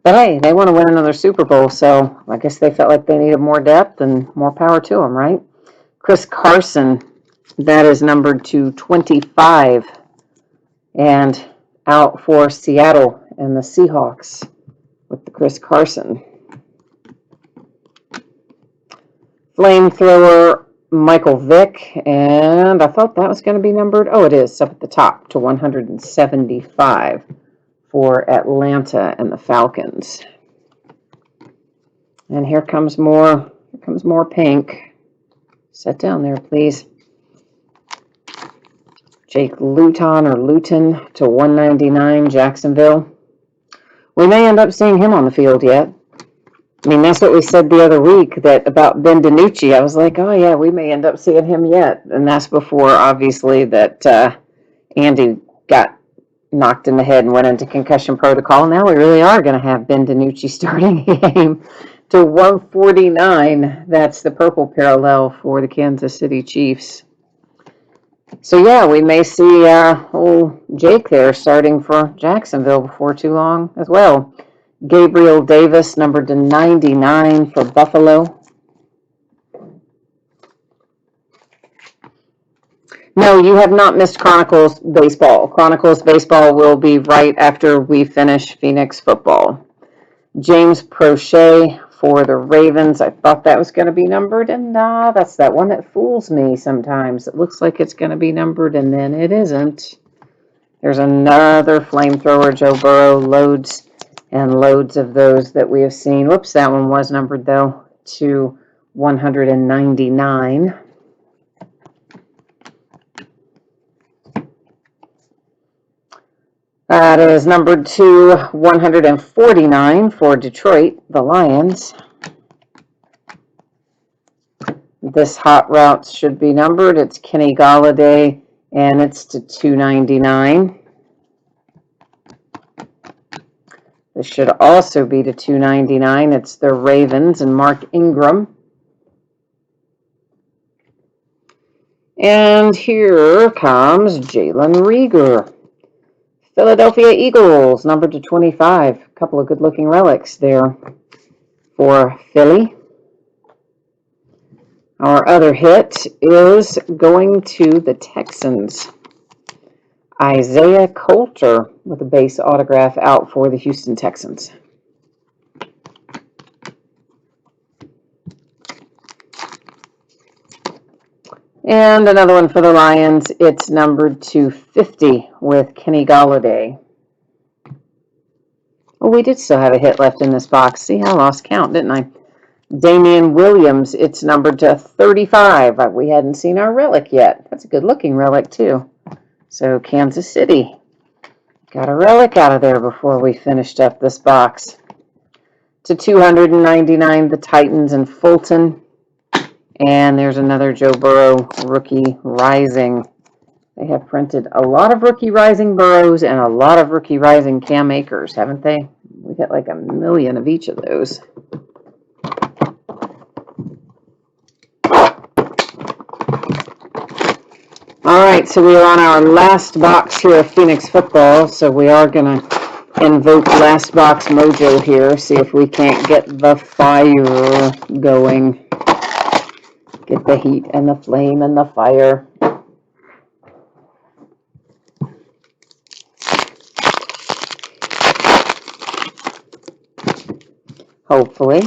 But hey, they want to win another Super Bowl, so I guess they felt like they needed more depth and more power to them, right? Chris Carson, that is numbered to 25 and out for Seattle and the Seahawks with the Chris Carson. Flamethrower, Michael Vick, and I thought that was going to be numbered. Oh, it is, up at the top to 175 for Atlanta and the Falcons. And here comes more pink. Sit down there, please. Jake Luton to 199, Jacksonville. We may end up seeing him on the field yet. I mean, that's what we said the other week that about Ben DiNucci. I was like, oh yeah, we may end up seeing him yet. And that's before, obviously, that Andy got knocked in the head and went into concussion protocol. Now we really are going to have Ben DiNucci starting a game to 149. That's the purple parallel for the Kansas City Chiefs. So yeah, we may see old Jake there starting for Jacksonville before too long as well. Gabriel Davis, numbered to 99 for Buffalo. No, you have not missed Chronicles Baseball. Chronicles Baseball will be right after we finish Phoenix football. James Prochet for the Ravens. I thought that was going to be numbered, and that's that one that fools me sometimes. It looks like it's going to be numbered, and then it isn't. There's another flamethrower, Joe Burrow, loads and loads of those that we have seen. Whoops, that one was numbered, though, to 199. That is numbered to 149 for Detroit, the Lions. This hot route should be numbered. It's Kenny Golladay, and it's to 299. This should also be to 299. It's the Ravens and Mark Ingram. And here comes Jalen Reagor. Philadelphia Eagles, numbered to 25. A couple of good-looking relics there for Philly. Our other hit is going to the Texans. Isaiah Coulter with a base autograph out for the Houston Texans. And another one for the Lions. It's numbered to 50 with Kenny Golladay. Oh, we did still have a hit left in this box. See, I lost count, didn't I? Damian Williams, it's numbered to 35. We hadn't seen our relic yet. That's a good-looking relic, too. So, Kansas City got a relic out of there before we finished up this box. to 299, the Titans and Fulton. And there's another Joe Burrow Rookie Rising. They have printed a lot of Rookie Rising Burrows and a lot of Rookie Rising Cam Akers, haven't they? We got like 1 million of each of those. All right, so we are on our last box here of Phoenix football, so we are going to invoke last box mojo here, see if we can't get the fire going. Get the heat and the flame and the fire. Hopefully.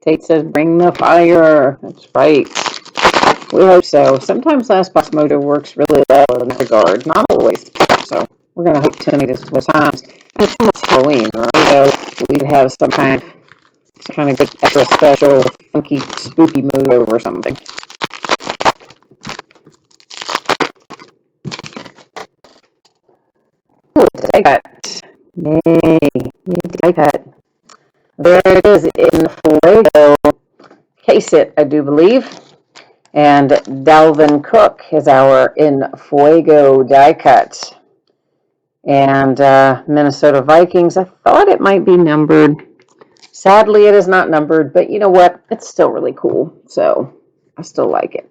Tate says, bring the fire. That's right. We hope so. Sometimes Last Box Mojo works really well in that regard. Not always. So we're going to hope tonight is with times. It's almost Halloween, right? So we'd have some kind of good extra special, funky, spooky mojo or something. Ooh, die cut. Yay. Die cut. There it is in Fuego. Case it, I do believe. And Dalvin Cook is our in Fuego die cut. And Minnesota Vikings, I thought it might be numbered. Sadly, it is not numbered, but you know what? It's still really cool, so I still like it.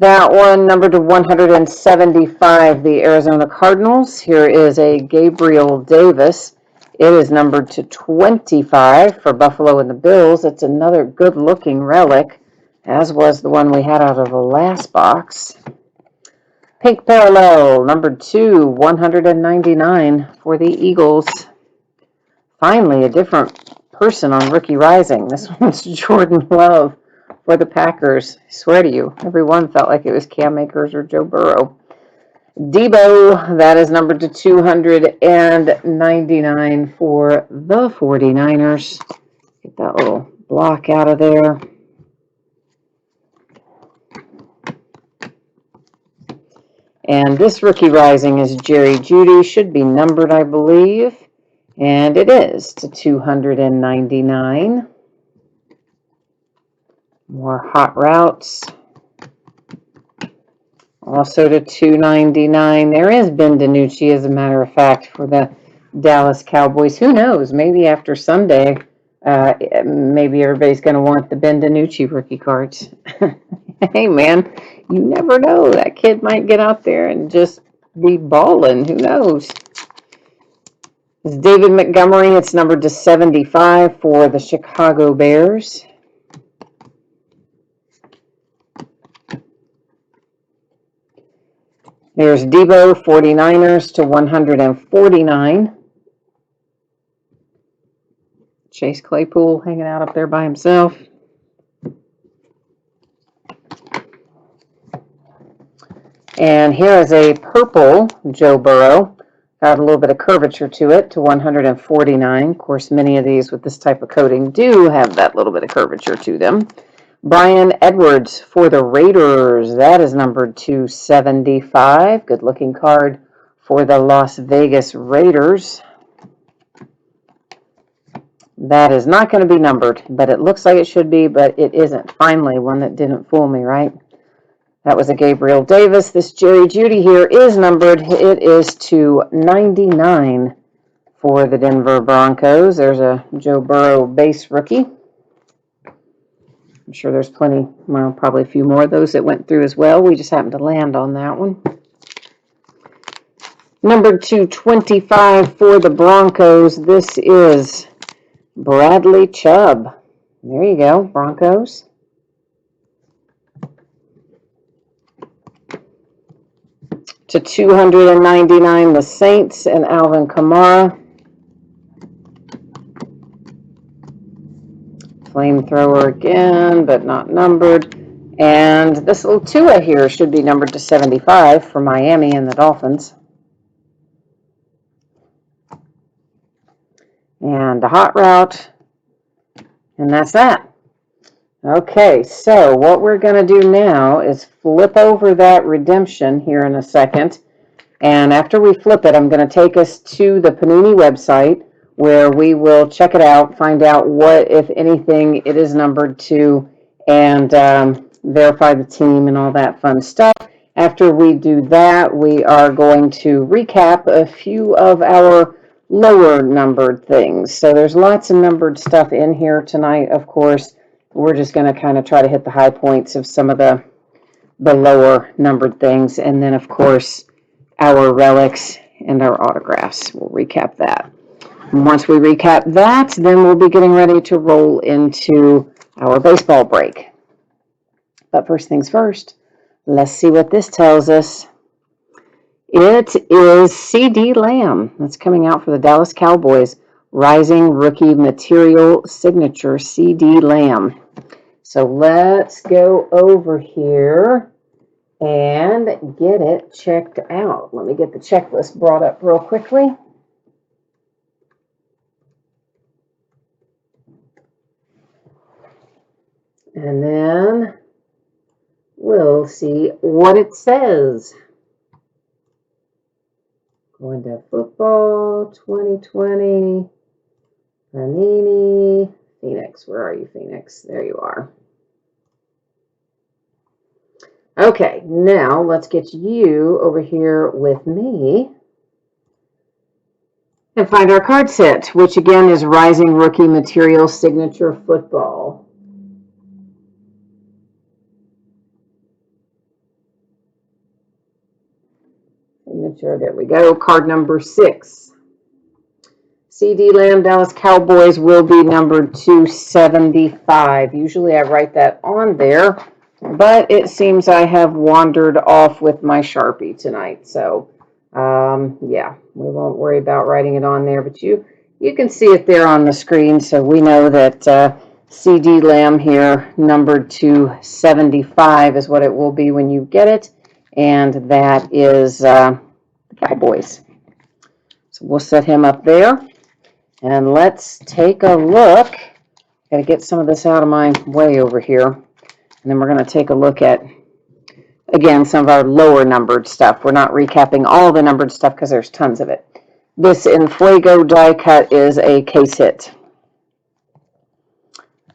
That one numbered to 175, the Arizona Cardinals. Here is a Gabriel Davis. It is numbered to 25 for Buffalo and the Bills. It's another good-looking relic, as was the one we had out of the last box. Pink Parallel, number 2, 199 for the Eagles. Finally, a different person on Rookie Rising. This one's Jordan Love for the Packers. I swear to you, everyone felt like it was Cam Akers or Joe Burrow. Debo, that is numbered to 299 for the 49ers. Get that little block out of there. And this Rookie Rising is Jerry Jeudy. Should be numbered, I believe. And it is to 299. More hot routes. Also to 299. There is Ben DiNucci, as a matter of fact, for the Dallas Cowboys. Who knows? Maybe after Sunday, maybe everybody's going to want the Ben DiNucci rookie cards. Hey, man, you never know. That kid might get out there and just be balling. Who knows? It's David Montgomery. It's numbered to 75 for the Chicago Bears. There's Debo, 49ers to 149. Chase Claypool hanging out up there by himself. And here is a purple Joe Burrow. Got a little bit of curvature to it, to 149. Of course, many of these with this type of coating do have that little bit of curvature to them. Brian Edwards for the Raiders. That is numbered to 75. Good looking card for the Las Vegas Raiders. That is not going to be numbered, but it looks like it should be, but it isn't. Finally, one that didn't fool me, right? That was a Gabriel Davis. This Jerry Jeudy here is numbered. It is to 99 for the Denver Broncos. There's a Joe Burrow base rookie. I'm sure there's plenty, well, probably a few more of those that went through as well. We just happened to land on that one. Number 225 for the Broncos. This is Bradley Chubb. There you go, Broncos. To 299, the Saints and Alvin Kamara. Flamethrower again, but not numbered. And this little Tua here should be numbered to 75 for Miami and the Dolphins. And a hot route. And that's that. Okay, so what we're going to do now is flip over that redemption here in a second. And after we flip it, I'm going to take us to the Panini website where we will check it out, find out what, if anything, it is numbered to, and verify the team and all that fun stuff. After we do that, we are going to recap a few of our lower numbered things. So there's lots of numbered stuff in here tonight, of course. We're just going to kind of try to hit the high points of some of the lower numbered things. And then, of course, our relics and our autographs. We'll recap that. And once we recap that, then we'll be getting ready to roll into our baseball break. But first things first, let's see what this tells us. It is C.D. Lamb. That's coming out for the Dallas Cowboys. Rising Rookie Material Signature C.D. Lamb. So let's go over here and get it checked out. Let me get the checklist brought up real quickly. And then we'll see what it says. Going to football 2020, Panini Phoenix. Where are you, Phoenix? There you are. Okay, now let's get you over here with me and find our card set, which again is Rising Rookie Material Signature Football. Signature, there we go. Card number 6. C.D. Lamb, Dallas Cowboys will be numbered to 75. Usually I write that on there, but it seems I have wandered off with my Sharpie tonight. So, yeah, we won't worry about writing it on there, but you can see it there on the screen. So we know that C.D. Lamb here, numbered to 75 is what it will be when you get it. And that is the Cowboys. So we'll set him up there. And let's take a look. Got to get some of this out of my way over here. And then we're going to take a look at, again, some of our lower numbered stuff. We're not recapping all the numbered stuff because there's tons of it. This Infuego die cut is a case hit.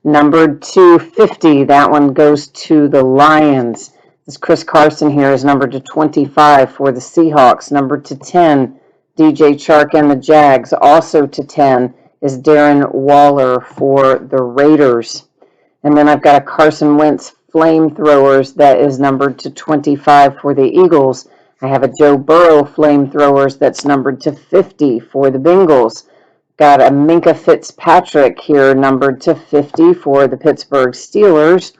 Numbered to 50. That one goes to the Lions. This Chris Carson here is numbered to 25 for the Seahawks. Numbered to 10, DJ Chark and the Jags. Also to 10 is Darren Waller for the Raiders. And then I've got a Carson Wentz Flamethrowers that is numbered to 25 for the Eagles. I have a Joe Burrow Flamethrowers that's numbered to 50 for the Bengals. Got a Minka Fitzpatrick here numbered to 50 for the Pittsburgh Steelers.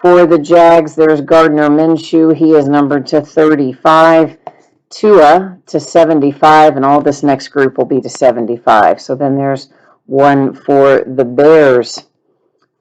For the Jags, there's Gardner Minshew. He is numbered to 35. Tua to 75, and all this next group will be to 75. So then there's one for the Bears,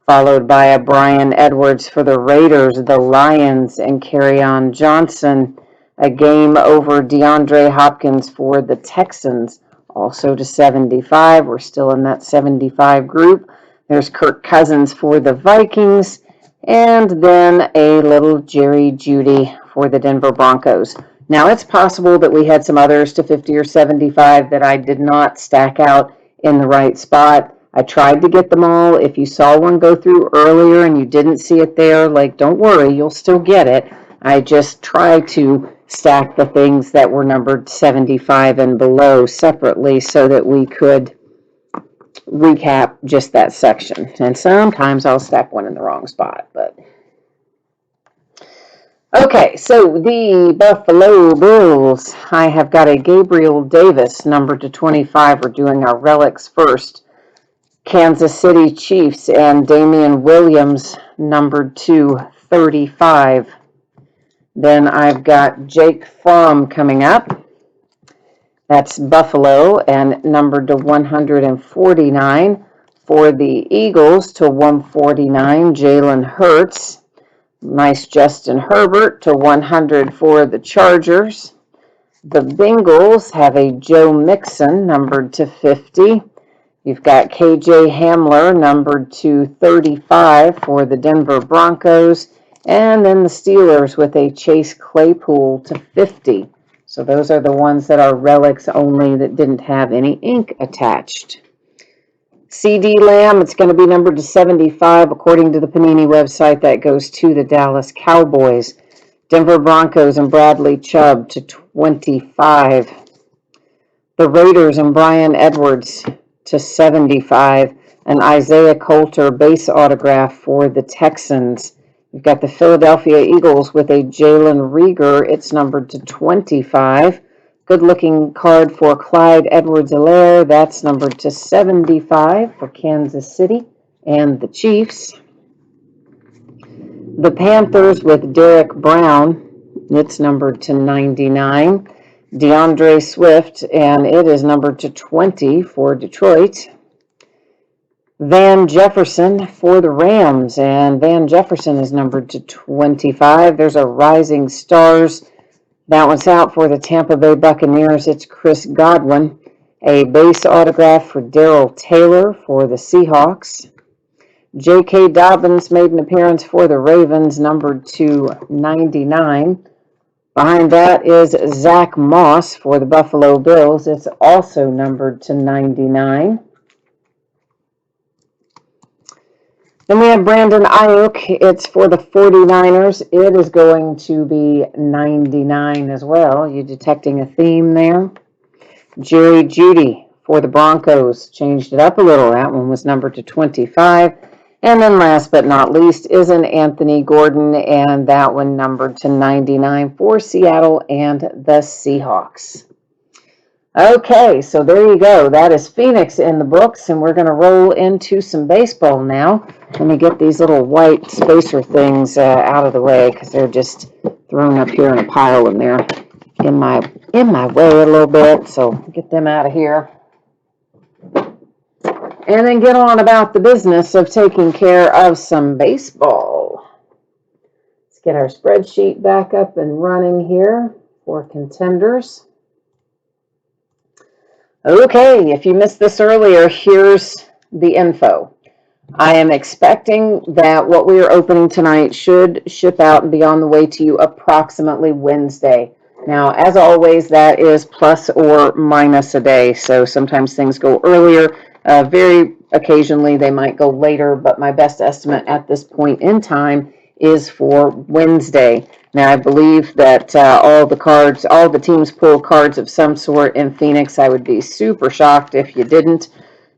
followed by a Brian Edwards for the Raiders, the Lions, and Kerryon Johnson. A game over DeAndre Hopkins for the Texans, also to 75. We're still in that 75 group. There's Kirk Cousins for the Vikings. And then a little Jerry Jeudy for the Denver Broncos. Now, it's possible that we had some others to 50 or 75 that I did not stack out in the right spot. I tried to get them all. If you saw one go through earlier and you didn't see it there, like, don't worry, you'll still get it. I just tried to stack the things that were numbered 75 and below separately so that we could recap just that section. And sometimes I'll stack one in the wrong spot, but okay, so the Buffalo Bills. I have got a Gabriel Davis numbered to 25. We're doing our relics first. Kansas City Chiefs and Damian Williams numbered to 35. Then I've got Jake Fromm coming up. That's Buffalo and numbered to 149. For the Eagles to 149, Jalen Hurts. Nice Justin Herbert to 100 for the Chargers. The Bengals have a Joe Mixon numbered to 50. You've got KJ Hamler numbered to 35 for the Denver Broncos. And then the Steelers with a Chase Claypool to 50. So those are the ones that are relics only that didn't have any ink attached. CD Lamb, it's going to be numbered to 75 according to the Panini website. That goes to the Dallas Cowboys. Denver Broncos and Bradley Chubb to 25. The Raiders and Brian Edwards to 75. An Isaiah Coulter base autograph for the Texans. You've got the Philadelphia Eagles with a Jalen Reagor. It's numbered to 25. Good-looking card for Clyde Edwards-Helaire. That's numbered to 75 for Kansas City and the Chiefs. The Panthers with Derek Brown. It's numbered to 99. DeAndre Swift, and it is numbered to 20 for Detroit. Van Jefferson for the Rams, and Van Jefferson is numbered to 25. There's a Rising Stars. That one's out for the Tampa Bay Buccaneers. It's Chris Godwin. A base autograph for Darrell Taylor for the Seahawks. J.K. Dobbins made an appearance for the Ravens, numbered to 99. Behind that is Zach Moss for the Buffalo Bills. It's also numbered to 99. Then we have Brandon Ayuk. It's for the 49ers. It is going to be 99 as well. You detecting a theme there? Jerry Jeudy for the Broncos. Changed it up a little. That one was numbered to 25. And then last but not least is an Anthony Gordon, and that one numbered to 99 for Seattle and the Seahawks. Okay, so there you go. That is Phoenix in the books, and we're going to roll into some baseball now. Let me get these little white spacer things out of the way because they're just thrown up here in a pile, and they're in my way a little bit. So get them out of here. And then get on about the business of taking care of some baseball. Let's get our spreadsheet back up and running here for contenders. Okay, if you missed this earlier, here's the info. I am expecting that what we are opening tonight should ship out and be on the way to you approximately Wednesday. Now, as always, that is plus or minus a day, so sometimes things go earlier. Very occasionally they might go later, but my best estimate at this point in time is for Wednesday. Now, I believe that all the teams pull cards of some sort in Phoenix. I would be super shocked if you didn't.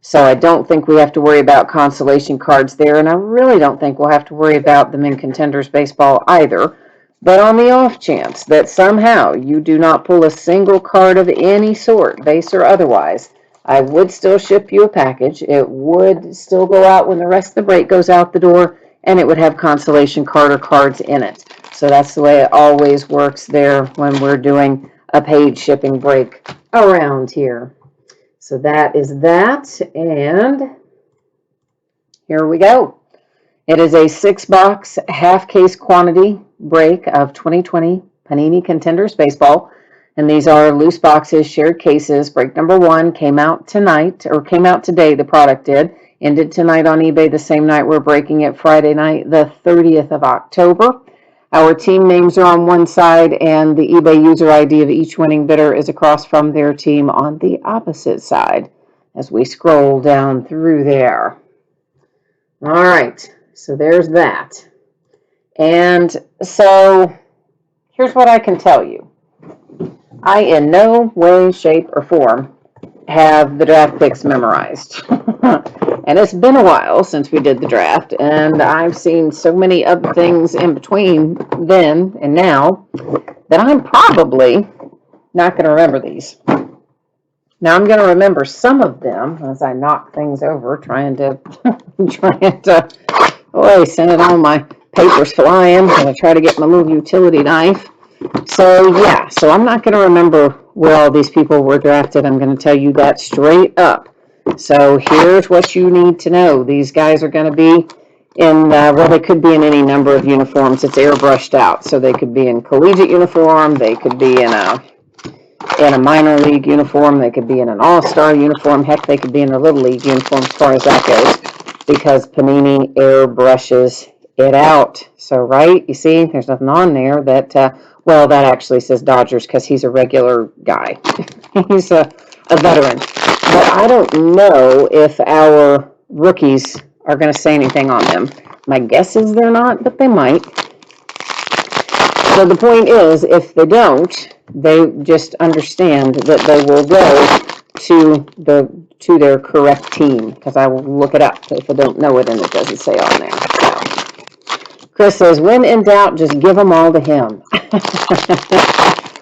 So I don't think we have to worry about consolation cards there, and I really don't think we'll have to worry about them in Contenders Baseball either. But on the off chance that somehow you do not pull a single card of any sort, base or otherwise, I would still ship you a package. It would still go out when the rest of the break goes out the door, and it would have consolation card or cards in it. So that's the way it always works there when we're doing a paid shipping break around here. So that is that, and here we go. It is a 6-box, half-case quantity break of 2020 Panini Contenders Baseball. And these are loose boxes, shared cases. Break number 1 came out tonight, or came out today, the product did. Ended tonight on eBay the same night we're breaking it, Friday night, the 30th of October. Our team names are on one side, and the eBay user ID of each winning bidder is across from their team on the opposite side as we scroll down through there. All right, so there's that. And so here's what I can tell you. I, in no way, shape, or form, have the draft picks memorized. And it's been a while since we did the draft, and I've seen so many other things in between then and now that I'm probably not going to remember these. Now I'm going to remember some of them as I knock things over, trying to send all my papers flying. I'm going to try to get my little utility knife. So I'm not going to remember where all these people were drafted. I'm going to tell you that straight up. So here's what you need to know. These guys are going to be well, they could be in any number of uniforms. It's airbrushed out, so they could be in collegiate uniform, they could be in a minor league uniform, they could be in an all-star uniform, heck, they could be in a little league uniform as far as that goes, because Panini airbrushes it out. So, right, you see, there's nothing on there that, well, that actually says Dodgers because he's a regular guy. He's a veteran. But I don't know if our rookies are going to say anything on them. My guess is they're not, but they might. So the point is, if they don't, they just understand that they will go to their correct team, because I will look it up if I don't know it and it doesn't say on there. So, Chris says, when in doubt, just give them all to him.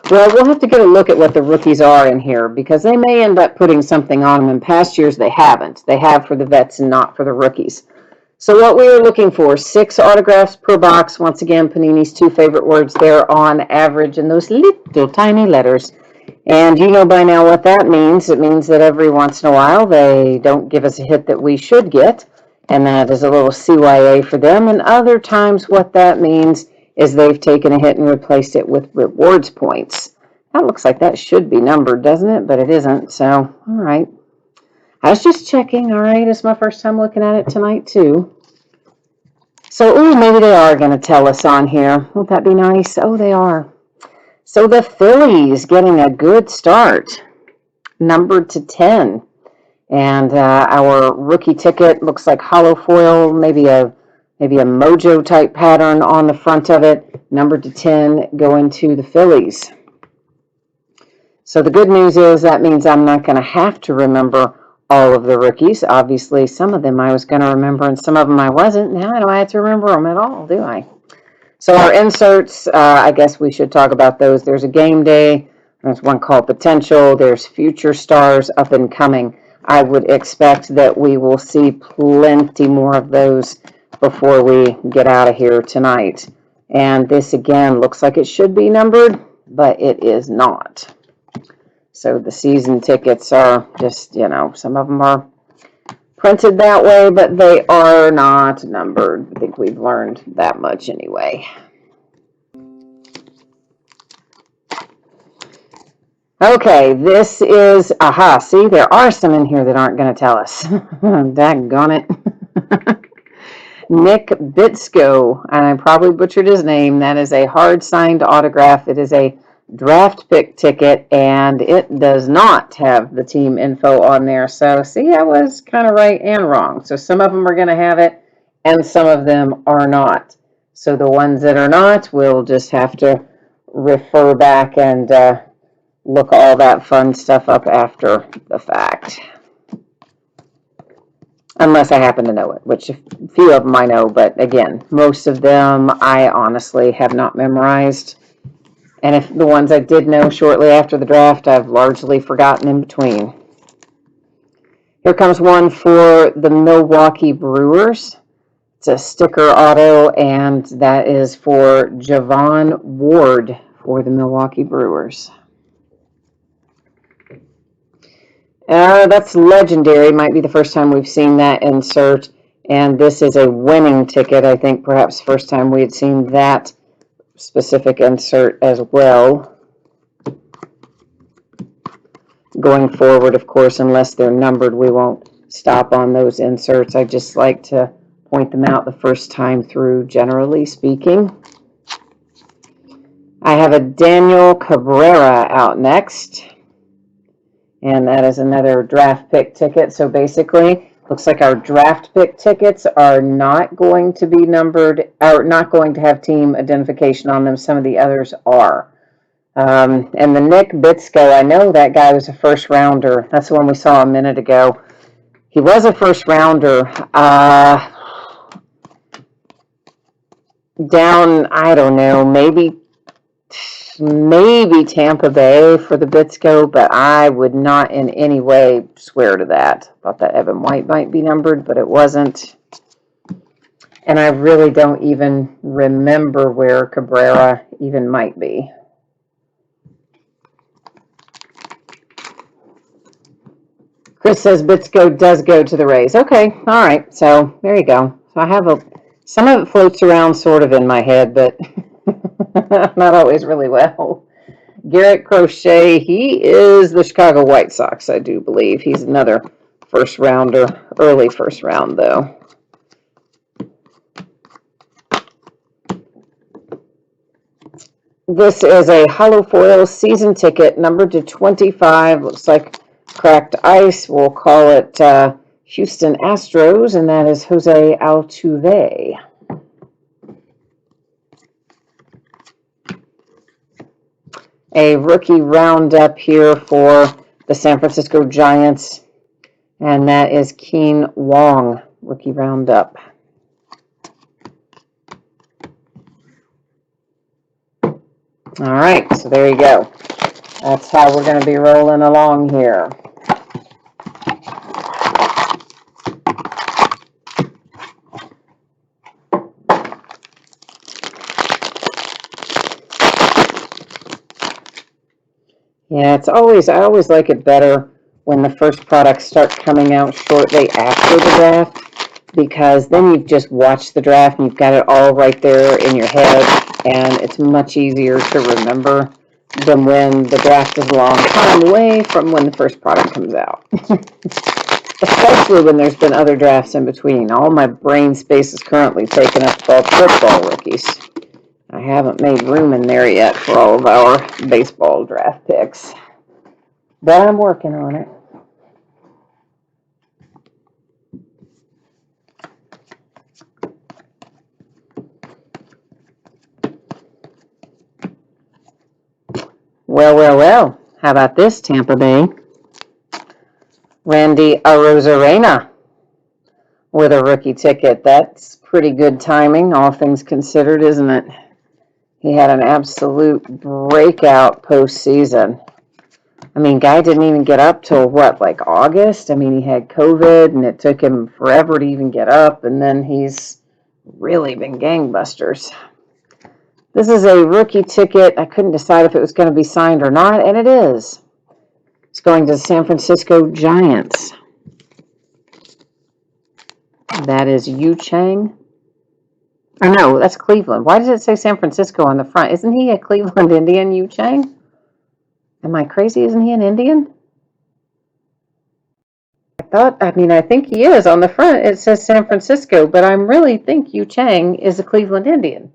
Well, we'll have to get a look at what the rookies are in here, because they may end up putting something on them. In past years, they haven't. They have for the vets and not for the rookies. So what we are looking for, 6 autographs per box. Once again, Panini's 2 favorite words there, on average, in those little tiny letters. And you know by now what that means. It means that every once in a while they don't give us a hit that we should get, and that is a little CYA for them. And other times what that means is they've taken a hit and replaced it with rewards points. That looks like that should be numbered, doesn't it? But it isn't, so all right. I was just checking, all right? It's my first time looking at it tonight, too. So, ooh, maybe they are going to tell us on here. Won't that be nice? Oh, they are. So the Phillies getting a good start, numbered to 10. And our rookie ticket looks like hollow foil, maybe a mojo type pattern on the front of it, numbered to 10, going to the Phillies. So the good news is that means I'm not going to have to remember all of the rookies. Obviously, some of them I was going to remember and some of them I wasn't. Now I don't have to remember them at all, do I? So our inserts, I guess we should talk about those. There's a game day. There's one called Potential. There's Future Stars, Up and Coming. I would expect that we will see plenty more of those before we get out of here tonight. And this, again, looks like it should be numbered, but it is not. So the season tickets are just, you know, some of them are printed that way, but they are not numbered. I think we've learned that much anyway. Okay, this is, aha, see, there are some in here that aren't going to tell us. Daggone it. Nick Bitsko, and I probably butchered his name. That is a hard-signed autograph. It is a draft pick ticket, and it does not have the team info on there. So, see, I was kind of right and wrong. So some of them are going to have it, and some of them are not. So the ones that are not, we'll just have to refer back and look all that fun stuff up after the fact. Unless I happen to know it, which a few of them I know, but again, most of them I honestly have not memorized. And if the ones I did know shortly after the draft, I've largely forgotten in between. Here comes one for the Milwaukee Brewers. It's a sticker auto, and that is for Javon Ward for the Milwaukee Brewers. That's legendary. Might be the first time we've seen that insert. And this is a winning ticket. I think perhaps first time we had seen that specific insert as well. Going forward, of course, unless they're numbered, we won't stop on those inserts. I just like to point them out the first time through, generally speaking. I have a Daniel Cabrera out next. And that is another draft pick ticket. So basically, looks like our draft pick tickets are not going to be numbered, or not going to have team identification on them. Some of the others are. And the Nick Bitsko, I know that guy was a first rounder. That's the one we saw a minute ago. He was a first rounder. Down, I don't know, maybe Tampa Bay for the Bitsko, but I would not in any way swear to that. Thought that Evan White might be numbered, but it wasn't. And I really don't even remember where Cabrera even might be. Chris says Bitsko does go to the Rays. Okay, all right, so there you go. So I have Some of it floats around sort of in my head, but not always really well. Garrett Crochet, he is the Chicago White Sox, I do believe. He's another first rounder, early first round, though. This is a hollow foil season ticket, numbered to 25. Looks like cracked ice. We'll call it Houston Astros, and that is Jose Altuve. A rookie roundup here for the San Francisco Giants, and that is Keen Wong, rookie roundup. All right, so there you go. That's how we're going to be rolling along here. Yeah, I always like it better when the first products start coming out shortly after the draft, because then you've just watched the draft and you've got it all right there in your head, and it's much easier to remember than when the draft is a long time away from when the first product comes out. Especially when there's been other drafts in between. All my brain space is currently taken up with all football rookies. I haven't made room in there yet for all of our baseball draft picks, but I'm working on it. Well. How about this, Tampa Bay? Randy Arozarena with a rookie ticket. That's pretty good timing, all things considered, isn't it? He had an absolute breakout postseason. I mean, guy didn't even get up till what, like August? I mean, he had COVID and it took him forever to even get up, and then he's really been gangbusters. This is a rookie ticket. I couldn't decide if it was going to be signed or not, and it is. It's going to the San Francisco Giants. That is Yu Chang. Oh, no, that's Cleveland. Why does it say San Francisco on the front? Isn't he a Cleveland Indian, Yu Chang? Am I crazy? Isn't he an Indian? I think he is. On the front, it says San Francisco, but I really think Yu Chang is a Cleveland Indian.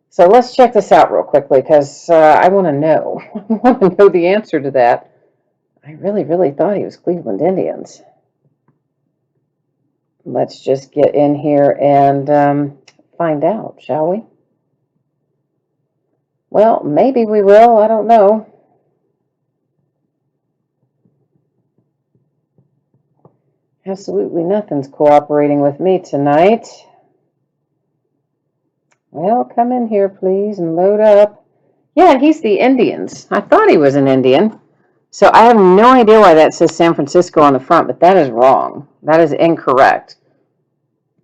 So let's check this out real quickly, because I want to know. I want to know the answer to that. I really thought he was Cleveland Indians. Let's just get in here and find out, shall we? Well, maybe we will. I don't know. Absolutely nothing's cooperating with me tonight. Well, come in here, please, and load up. Yeah, he's the Indians. I thought he was an Indian. So I have no idea why that says San Francisco on the front, but that is wrong. That is incorrect.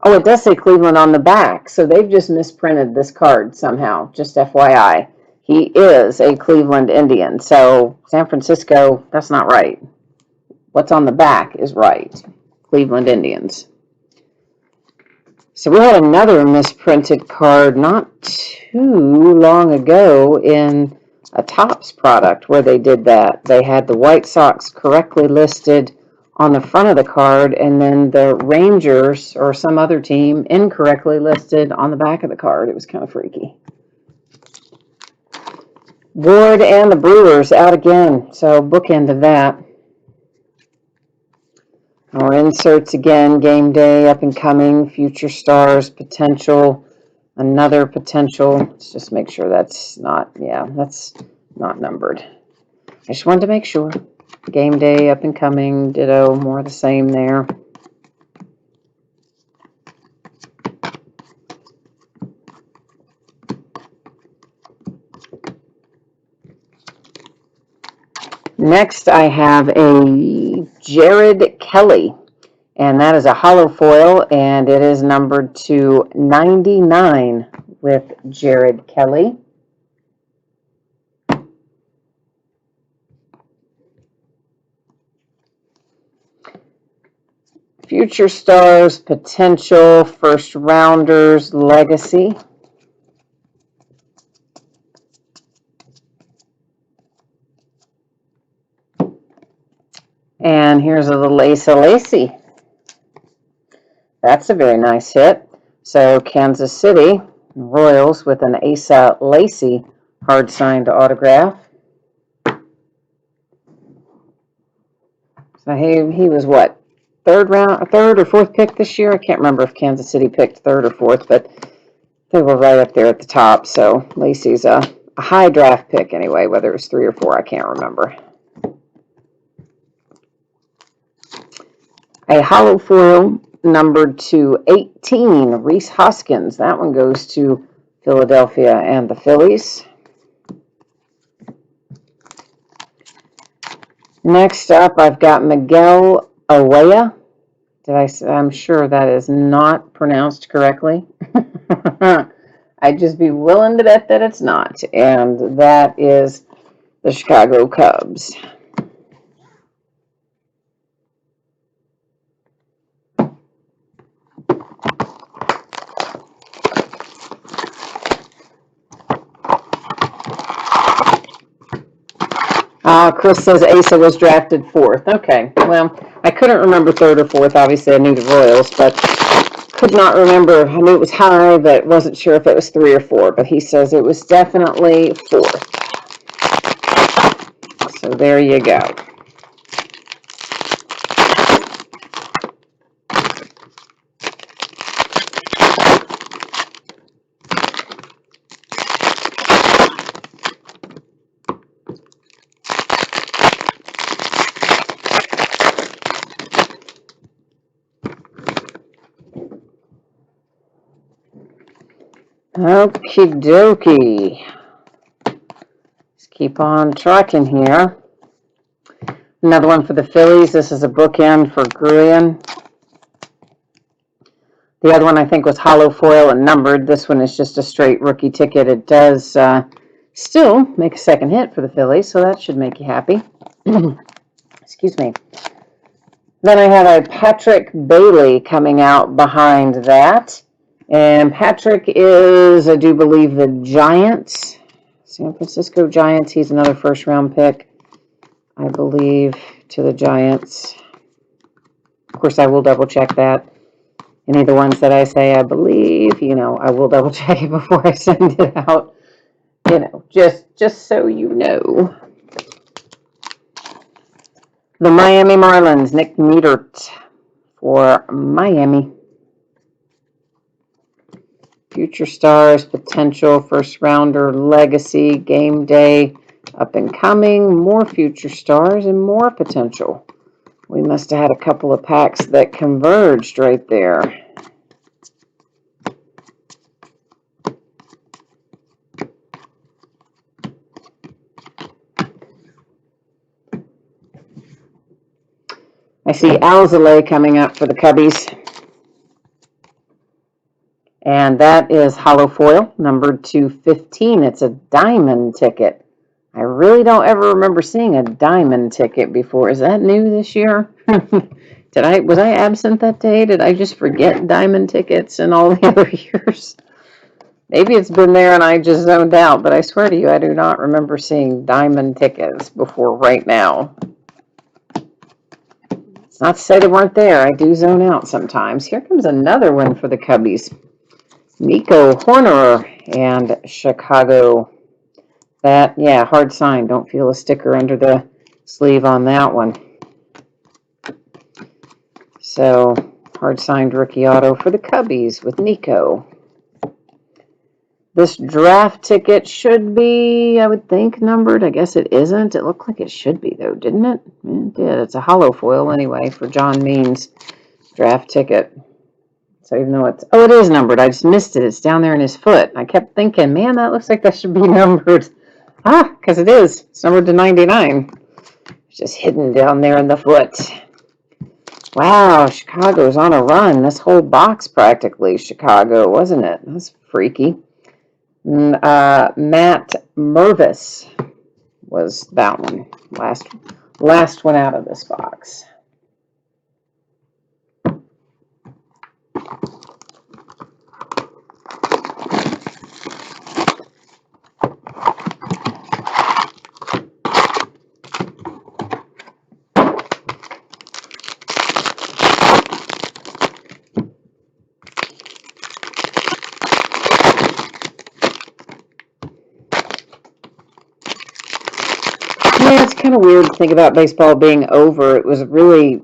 Oh, it does say Cleveland on the back, so they've just misprinted this card somehow, just FYI. He is a Cleveland Indian, so San Francisco, that's not right. What's on the back is right. Cleveland Indians. So we had another misprinted card not too long ago in a Topps product where they did that. They had the White Sox correctly listed on the front of the card, and then the Rangers or some other team incorrectly listed on the back of the card. It was kind of freaky. Ward and the Brewers out again, so bookend of that. Our inserts again, game day, up and coming, future stars, potential, another potential. Let's just make sure that's not, that's not numbered. I just wanted to make sure. Game day, up and coming, ditto, more of the same there. Next, I have a Jared Kelly, and that is a hollow foil, and it is numbered to 99 with Jared Kelly. Future Stars, Potential, First Rounders, Legacy. And here's a little Asa Lacy. That's a very nice hit. So Kansas City Royals with an Asa Lacy hard signed autograph. So he was what, third or fourth pick this year? I can't remember if Kansas City picked third or fourth, but they were right up there at the top. So Lacy's a high draft pick anyway, whether it was 3 or 4, I can't remember. A hollow foil numbered to 18, Rhys Hoskins. That one goes to Philadelphia and the Phillies. Next up, I've got Miguel Awaya. I'm sure that is not pronounced correctly. I'd just be willing to bet that it's not. And that is the Chicago Cubs. Chris says Asa was drafted 4th. Okay, well, I couldn't remember 3rd or 4th. Obviously, I knew the Royals, but could not remember. I knew it was high, but wasn't sure if it was 3 or 4. But he says it was definitely 4th. So there you go. Okie dokie. Let's keep on trucking here. Another one for the Phillies. This is a bookend for Gruyan. The other one I think was hollow foil and numbered. This one is just a straight rookie ticket. It does still make a second hit for the Phillies, so that should make you happy. Excuse me. Then I have a Patrick Bailey coming out behind that. And Patrick is, I do believe, the Giants. San Francisco Giants. He's another first-round pick, I believe, to the Giants. Of course, I will double-check that. Any of the ones that I say I believe, I will double-check it before I send it out. Just so you know. The Miami Marlins, Nick Neidert for Miami. Future Stars, Potential, First Rounder, Legacy, Game Day, Up and Coming, more Future Stars, and more Potential. We must have had a couple of packs that converged right there. I see Alzolay coming up for the Cubbies. And that is hollow foil, numbered to 15. It's a diamond ticket. I really don't ever remember seeing a diamond ticket before. Is that new this year? Was I absent that day? Did I just forget diamond tickets in all the other years? Maybe it's been there and I just zoned out, but I swear to you, I do not remember seeing diamond tickets before right now. It's not to say they weren't there. I do zone out sometimes. Here comes another one for the Cubbies. Nico Horner and Chicago. That, yeah, hard sign. Don't feel a sticker under the sleeve on that one. So, hard signed rookie auto for the Cubbies with Nico. This draft ticket should be, I would think, numbered. I guess it isn't. It looked like it should be, though, didn't it? It did. It's a hollow foil anyway for John Means draft ticket. So even though it is numbered. I just missed it. It's down there in his foot. I kept thinking, man, that looks like that should be numbered. Because it is. It's numbered to 99. It's just hidden down there in the foot. Wow, Chicago's on a run. This whole box practically Chicago, wasn't it? That's freaky. Matt Mervis was that one. Last one out of this box. Yeah, it's kind of weird to think about baseball being over. It was really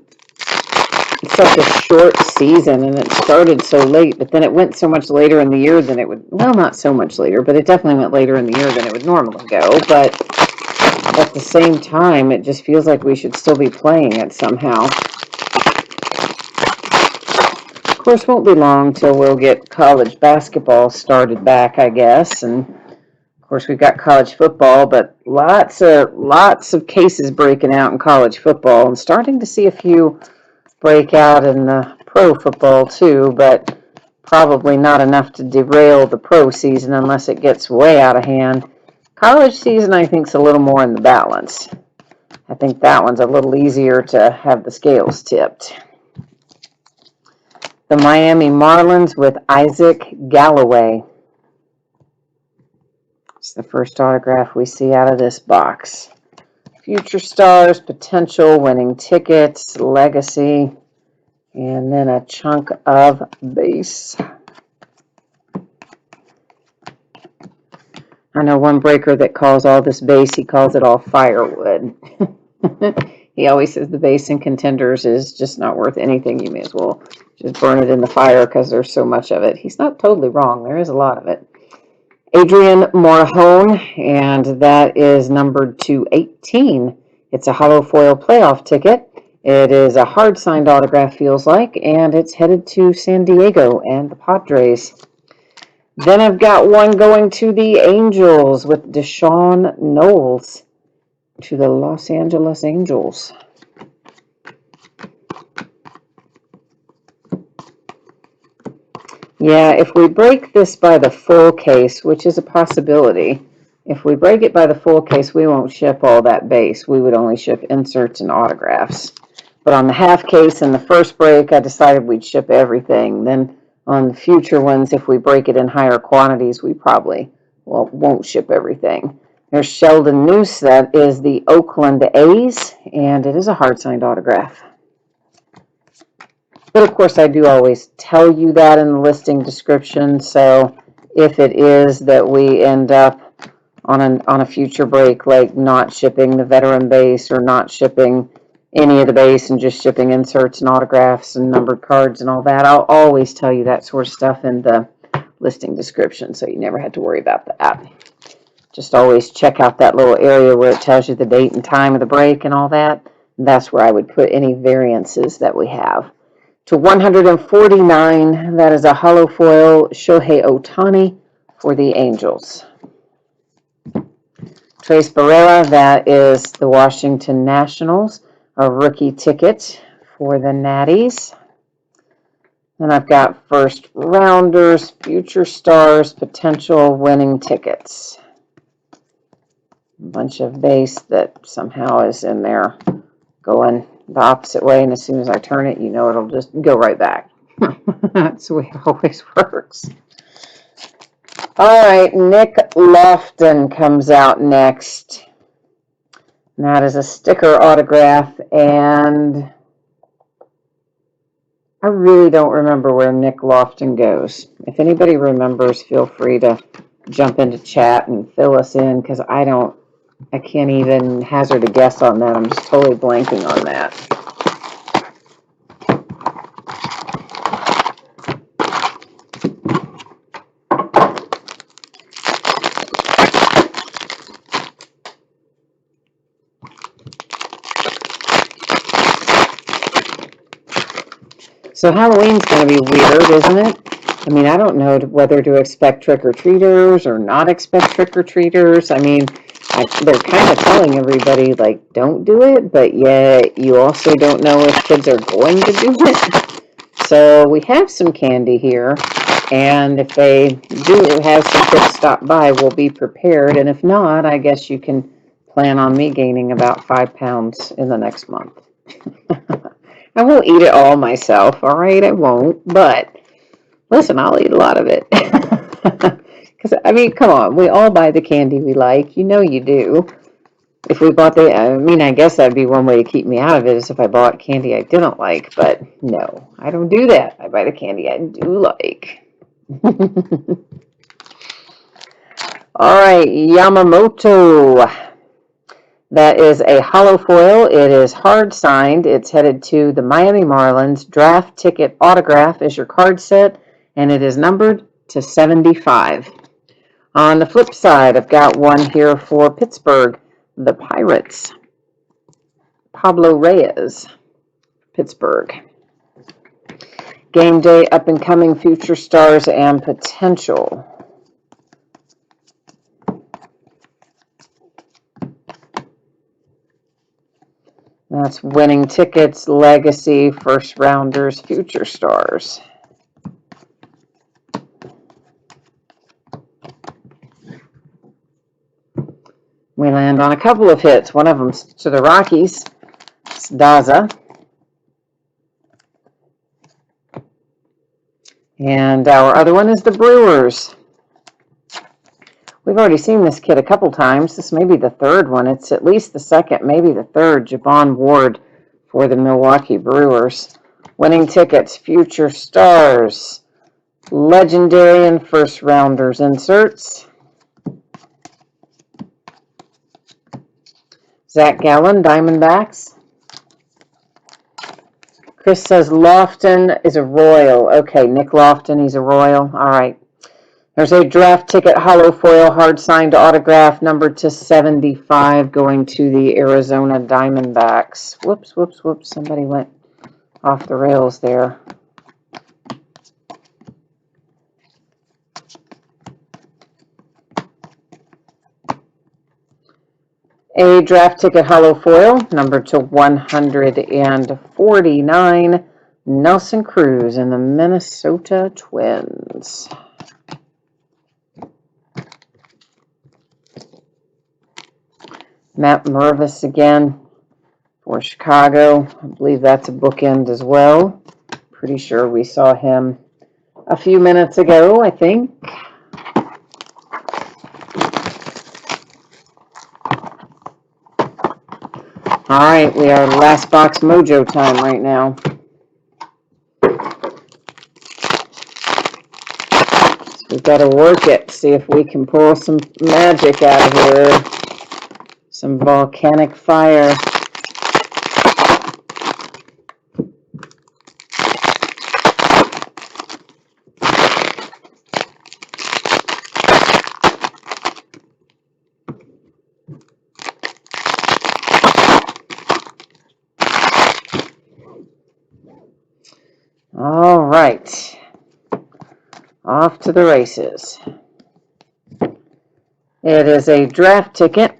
such a short season, and it started so late, but then it went so much later in the year than it would, well, not so much later, but it definitely went later in the year than it would normally go. But at the same time, it just feels like we should still be playing it somehow. Of course, won't be long till we'll get college basketball started back, I guess, and of course we've got college football, but lots of cases breaking out in college football, and starting to see a few break out in the pro football too, but probably not enough to derail the pro season unless it gets way out of hand. College season, I think, is a little more in the balance. I think that one's a little easier to have the scales tipped. The Miami Marlins with Isaac Galloway. It's the first autograph we see out of this box. Future stars, potential, winning tickets, legacy, and then a chunk of base. I know one breaker that calls all this base, he calls it all firewood. He always says the base in Contenders is just not worth anything. You may as well just burn it in the fire because there's so much of it. He's not totally wrong. There is a lot of it. Adrian Morahone, and that is numbered to 18. It's a hollow foil playoff ticket. It is a hard-signed autograph, feels like, and it's headed to San Diego and the Padres. Then I've got one going to the Angels with Deshaun Knowles to the Los Angeles Angels. Yeah, if we break this by the full case, which is a possibility, if we break it by the full case, we won't ship all that base. We would only ship inserts and autographs. But on the half case and the first break, I decided we'd ship everything. Then on the future ones, if we break it in higher quantities, we probably won't ship everything. There's Sheldon Noose. That is the Oakland A's, and it is a hard-signed autograph. But of course, I do always tell you that in the listing description, so if it is that we end up on a future break, like not shipping the veteran base or not shipping any of the base and just shipping inserts and autographs and numbered cards and all that, I'll always tell you that sort of stuff in the listing description, so you never had to worry about that. Just always check out that little area where it tells you the date and time of the break and all that. That's where I would put any variances that we have. To 149, that is a hollow foil Shohei Ohtani for the Angels. Trace Barrera, that is the Washington Nationals, a rookie ticket for the Natties. Then I've got first rounders, future stars, potential winning tickets. A bunch of base that somehow is in there going the opposite way, and as soon as I turn it, you know it'll just go right back. That's the way it always works. All right, Nick Lofton comes out next. And that is a sticker autograph, and I really don't remember where Nick Lofton goes. If anybody remembers, feel free to jump into chat and fill us in, because I can't even hazard a guess on that. I'm just totally blanking on that. So Halloween's going to be weird, isn't it? I mean, I don't know whether to expect trick-or-treaters or not expect trick-or-treaters. I mean, they're kind of telling everybody, like, don't do it, but yet you also don't know if kids are going to do it. So we have some candy here, and if they do have some kids stop by, we'll be prepared. And if not, I guess you can plan on me gaining about 5 pounds in the next month. I won't eat it all myself, all right? I won't, but Listen, I'll eat a lot of it. Because, I mean, come on. We all buy the candy we like. You know you do. If we bought I guess that'd be one way to keep me out of it is if I bought candy I didn't like. But no, I don't do that. I buy the candy I do like. All right, Yamamoto. That is a hollow foil. It is hard signed. It's headed to the Miami Marlins. Draft ticket autograph is your card set, and it is numbered to 75. On the flip side, I've got one here for Pittsburgh, the Pirates. Pablo Reyes, Pittsburgh. Game day, up and coming future stars and potential. That's winning tickets, legacy, first rounders, future stars. We land on a couple of hits. One of them's to the Rockies. It's Daza. And our other one is the Brewers. We've already seen this kid a couple times. This may be the third one. It's at least the second, maybe the third. Javon Ward for the Milwaukee Brewers. Winning tickets, future stars, legendary and first rounders inserts. Zach Gallen, Diamondbacks. Chris says Lofton is a Royal. Okay, Nick Lofton, he's a Royal. All right. There's a draft ticket, hollow foil, hard signed autograph, numbered to 75, going to the Arizona Diamondbacks. Whoops, whoops, whoops. Somebody went off the rails there. A draft ticket, hollow foil, numbered to 149, Nelson Cruz and the Minnesota Twins. Matt Mervis again for Chicago. I believe that's a bookend as well. Pretty sure we saw him a few minutes ago, I think. All right, we are last box mojo time right now. So we've got to work it, see if we can pull some magic out of here. Some volcanic fire. All right. Off to the races. It is a draft ticket,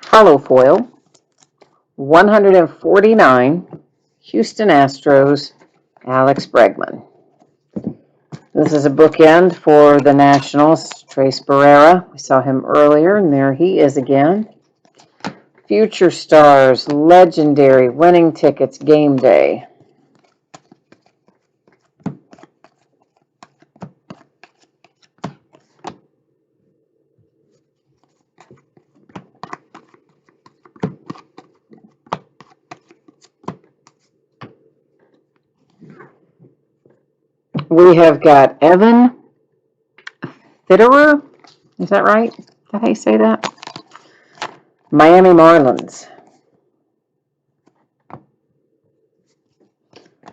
hollow foil, 149, Houston Astros, Alex Bregman. This is a bookend for the Nationals, Trace Barrera. We saw him earlier, and there he is again. Future stars, legendary, winning tickets, game day. We have got Evan Fitterer. Is that right? Is that how you say that? Miami Marlins.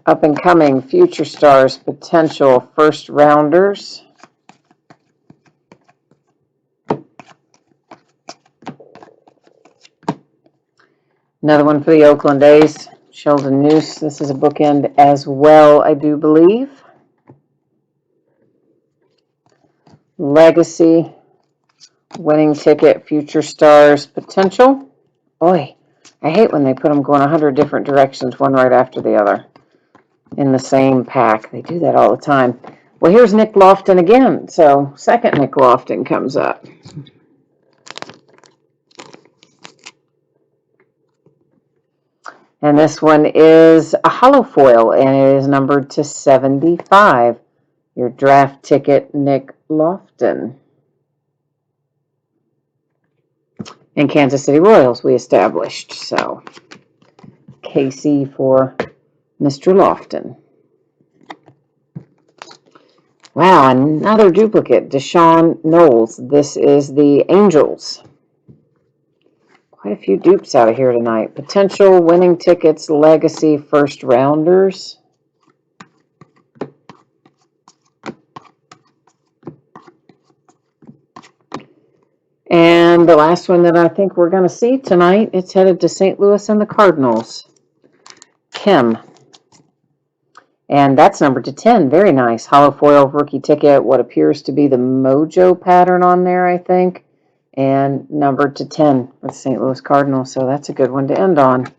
Up and coming, future stars, potential first rounders. Another one for the Oakland A's, Sheldon Neuse. This is a bookend as well, I do believe. Legacy, winning ticket, future stars, potential. Boy, I hate when they put them going 100 different directions, one right after the other, in the same pack. They do that all the time. Well, here's Nick Lofton again. So, second Nick Lofton comes up. And this one is a hollow foil, and it is numbered to 75. Your draft ticket, Nick Lofton. And Kansas City Royals, we established. So, KC for Mr. Lofton. Wow, another duplicate, Deshaun Knowles. This is the Angels. Quite a few dupes out of here tonight. Potential winning tickets, legacy first rounders. And the last one that I think we're going to see tonight, it's headed to St. Louis and the Cardinals. Kim. And that's numbered to 10. Very nice. Hollow foil rookie ticket. What appears to be the mojo pattern on there, I think. And numbered to 10 with St. Louis Cardinals. So that's a good one to end on.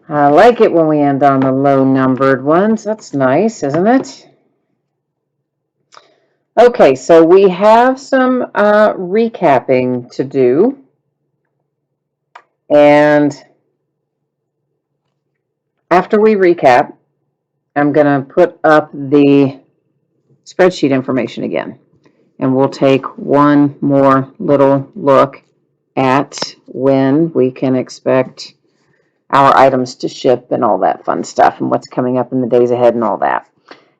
I like it when we end on the low numbered ones. That's nice, isn't it? Okay, so we have some recapping to do. And after we recap, I'm going to put up the spreadsheet information again. And we'll take one more little look at when we can expect our items to ship and all that fun stuff and what's coming up in the days ahead and all that.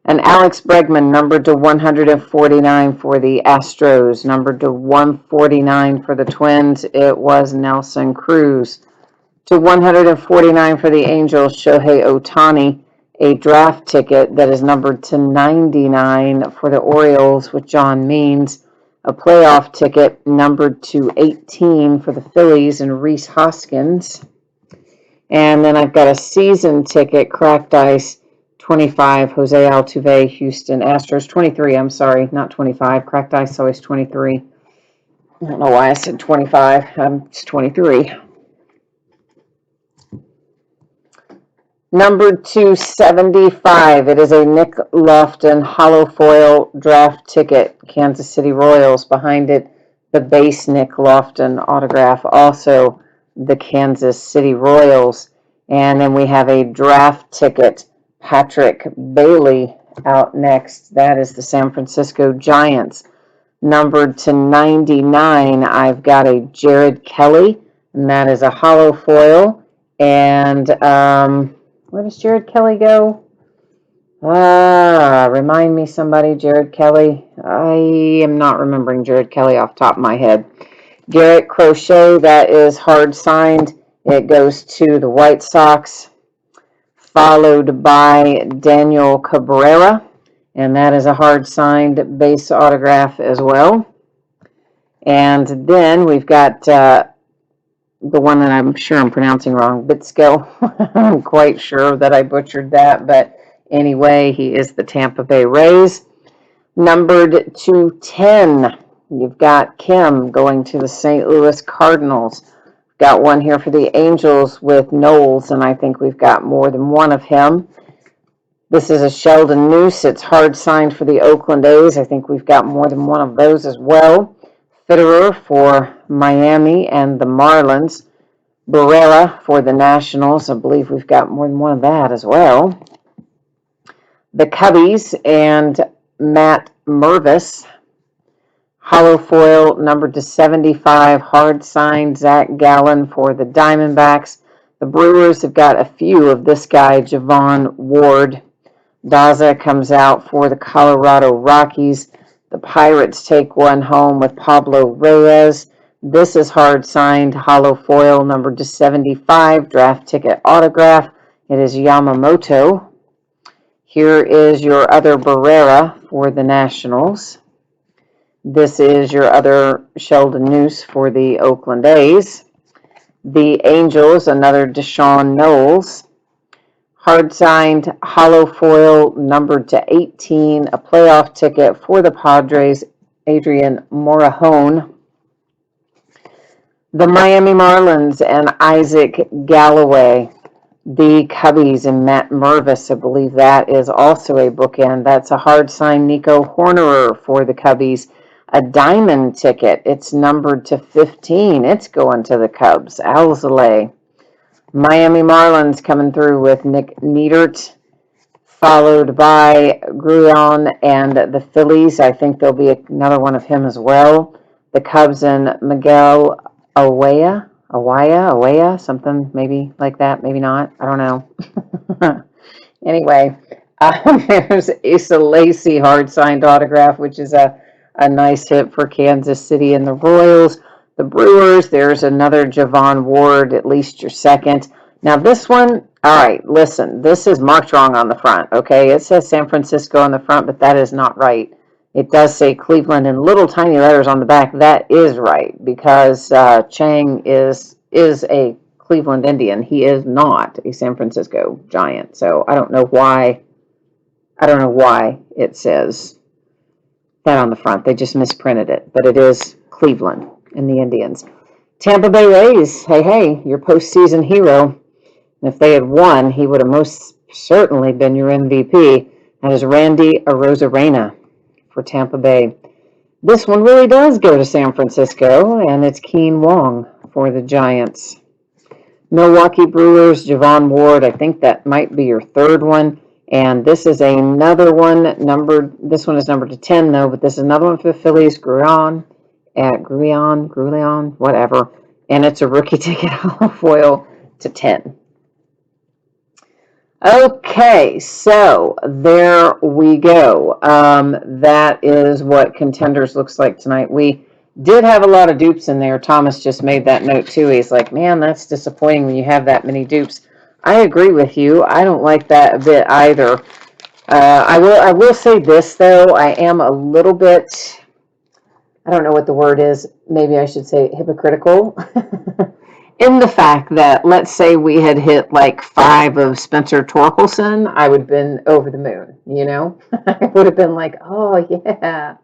And Alex Bregman, numbered to 149 for the Astros, numbered to 149 for the Twins. It was Nelson Cruz. To 149 for the Angels, Shohei Ohtani. A draft ticket that is numbered to 99 for the Orioles with John Means. A playoff ticket numbered to 18 for the Phillies and Rhys Hoskins. And then I've got a season ticket, cracked ice, 25, Jose Altuve, Houston Astros. 23, I'm sorry, not 25. Cracked ice always 23. I don't know why I said 25. It's 23. Numbered to 75. It is a Nick Lofton hollow foil draft ticket. Kansas City Royals. Behind it, the base Nick Lofton autograph. Also, the Kansas City Royals. And then we have a draft ticket, Patrick Bailey, out next. That is the San Francisco Giants. Numbered to 99, I've got a Jared Kelly, and that is a hollow foil. And where does Jared Kelly go? Remind me somebody, Jared Kelly. I am not remembering Jared Kelly off the top of my head. Garrett Crochet, that is hard signed. It goes to the White Sox, followed by Daniel Cabrera, and that is a hard signed base autograph as well. And then we've got the one that I'm sure I'm pronouncing wrong, Bitskill. I'm quite sure that I butchered that, but anyway, he is the Tampa Bay Rays. Numbered to 10, you've got Kim going to the St. Louis Cardinals. Got one here for the Angels with Knowles, and I think we've got more than one of him. This is a Sheldon Noose. It's hard signed for the Oakland A's. I think we've got more than one of those as well. Fitterer for Miami and the Marlins. Barrera for the Nationals. I believe we've got more than one of that as well. The Cubbies and Matt Mervis. Hollow foil numbered to 75. Hard signed Zach Gallen for the Diamondbacks. The Brewers have got a few of this guy, Javon Ward. Daza comes out for the Colorado Rockies. The Pirates take one home with Pablo Reyes. This is hard signed, hollow foil, numbered to 75, draft ticket autograph. It is Yamamoto. Here is your other Barrera for the Nationals. This is your other Sheldon Noose for the Oakland A's. The Angels, another Deshaun Knowles. Hard signed, hollow foil, numbered to 18, a playoff ticket for the Padres, Adrian Morejon. The Miami Marlins and Isaac Galloway. The Cubbies and Matt Mervis, I believe that is also a bookend. That's a hard signed Nico Hornerer for the Cubbies. A diamond ticket. It's numbered to 15. It's going to the Cubs. Alzolay. Miami Marlins coming through with Nick Neidert, followed by Grullon and the Phillies. I think there'll be another one of him as well. The Cubs and Miguel Awaya, something maybe like that, maybe not. I don't know. Anyway, there's Asa Lacy hard-signed autograph, which is a nice hit for Kansas City and the Royals. The Brewers, there's another Javon Ward, at least your second. Now this one, all right, listen, this is marked wrong on the front, okay? It says San Francisco on the front, but that is not right. It does say Cleveland in little tiny letters on the back. That is right, because Chang is a Cleveland Indian. He is not a San Francisco Giant. So I don't know why it says that on the front. They just misprinted it, but it is Cleveland and the Indians. Tampa Bay Rays, hey, your postseason hero. And if they had won, he would have most certainly been your MVP. That is Randy Arozarena for Tampa Bay. This one really does go to San Francisco, and it's Keen Wong for the Giants. Milwaukee Brewers, Javon Ward, I think that might be your third one. And this is another one this one is numbered to 10 though, but this is another one for the Phillies, Grullon, whatever. And it's a rookie ticket hollow foil to 10. Okay, so there we go. That is what Contenders looks like tonight. We did have a lot of dupes in there. Thomas just made that note too. He's like, man, that's disappointing when you have that many dupes. I agree with you. I don't like that a bit either. I will say this though. I am a little bit, I don't know what the word is. Maybe I should say hypocritical. In the fact that, let's say we had hit like 5 of Spencer Torkelson, I would have been over the moon, you know? I would have been like, oh, yeah,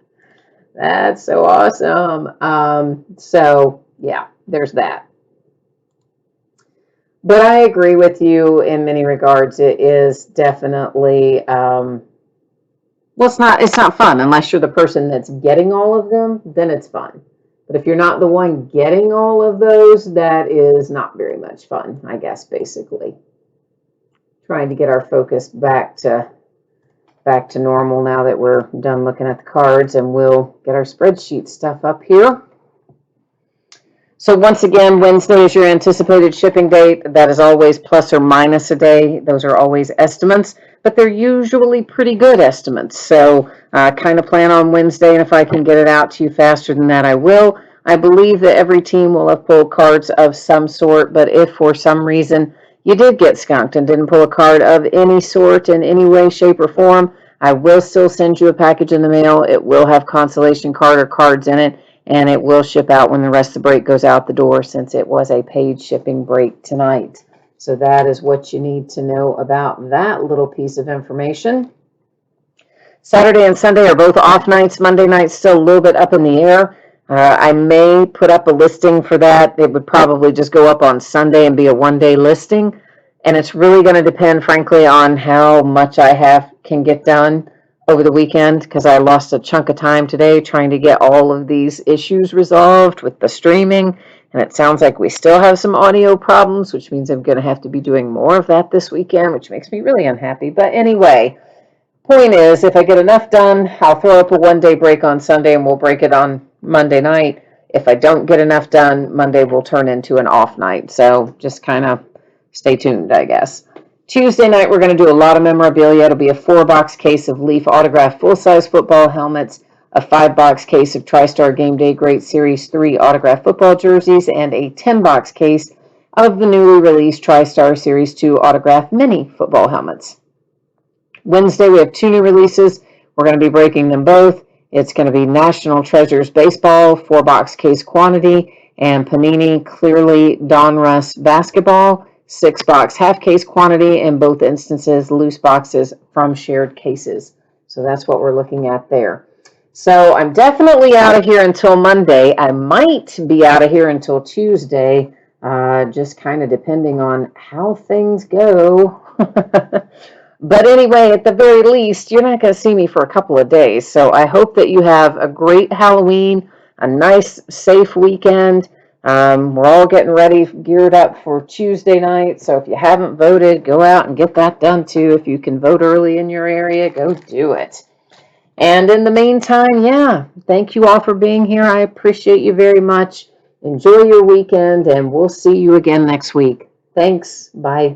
that's so awesome. So, yeah, there's that. But I agree with you in many regards. It is definitely, well, it's not fun unless you're the person that's getting all of them, then it's fun. But if you're not the one getting all of those, that is not very much fun, I guess, basically. Trying to get our focus back to normal now that we're done looking at the cards, and we'll get our spreadsheet stuff up here. So once again, Wednesday is your anticipated shipping date. That is always plus or minus a day. Those are always estimates, but they're usually pretty good estimates. So kind of plan on Wednesday, and if I can get it out to you faster than that, I will. I believe that every team will have pulled cards of some sort, but if for some reason you did get skunked and didn't pull a card of any sort in any way, shape, or form, I will still send you a package in the mail. It will have consolation card or cards in it, and it will ship out when the rest of the break goes out the door, since it was a paid shipping break tonight. So that is what you need to know about that little piece of information. Saturday and Sunday are both off nights. Monday night's still a little bit up in the air. I may put up a listing for that. It would probably just go up on Sunday and be a one-day listing. And it's really going to depend, frankly, on how much I can get done over the weekend, because I lost a chunk of time today trying to get all of these issues resolved with the streaming. And it sounds like we still have some audio problems, which means I'm going to have to be doing more of that this weekend, which makes me really unhappy. But anyway, point is, if I get enough done, I'll throw up a one-day break on Sunday and we'll break it on Monday night. If I don't get enough done, Monday will turn into an off night. So just kind of stay tuned, I guess. Tuesday night, we're going to do a lot of memorabilia. It'll be a 4-box case of Leaf autographed full-size football helmets, a 5-box case of TriStar Game Day Great Series 3 autographed football jerseys, and a 10-box case of the newly released TriStar Series 2 autographed mini football helmets. Wednesday, we have 2 new releases. We're going to be breaking them both. It's going to be National Treasures Baseball, 4-box case quantity, and Panini Clearly Donruss Basketball, 6-box half case quantity, in both instances loose boxes from shared cases. So that's what we're looking at there. So I'm definitely out of here until Monday. I might be out of here until Tuesday, just kind of depending on how things go. But anyway, at the very least, you're not going to see me for a couple of days. So I hope that you have a great Halloween, a nice, safe weekend. We're all getting ready, geared up for Tuesday night. So if you haven't voted, go out and get that done too. If you can vote early in your area, go do it. And in the meantime, yeah, thank you all for being here. I appreciate you very much. Enjoy your weekend, and we'll see you again next week. Thanks. Bye.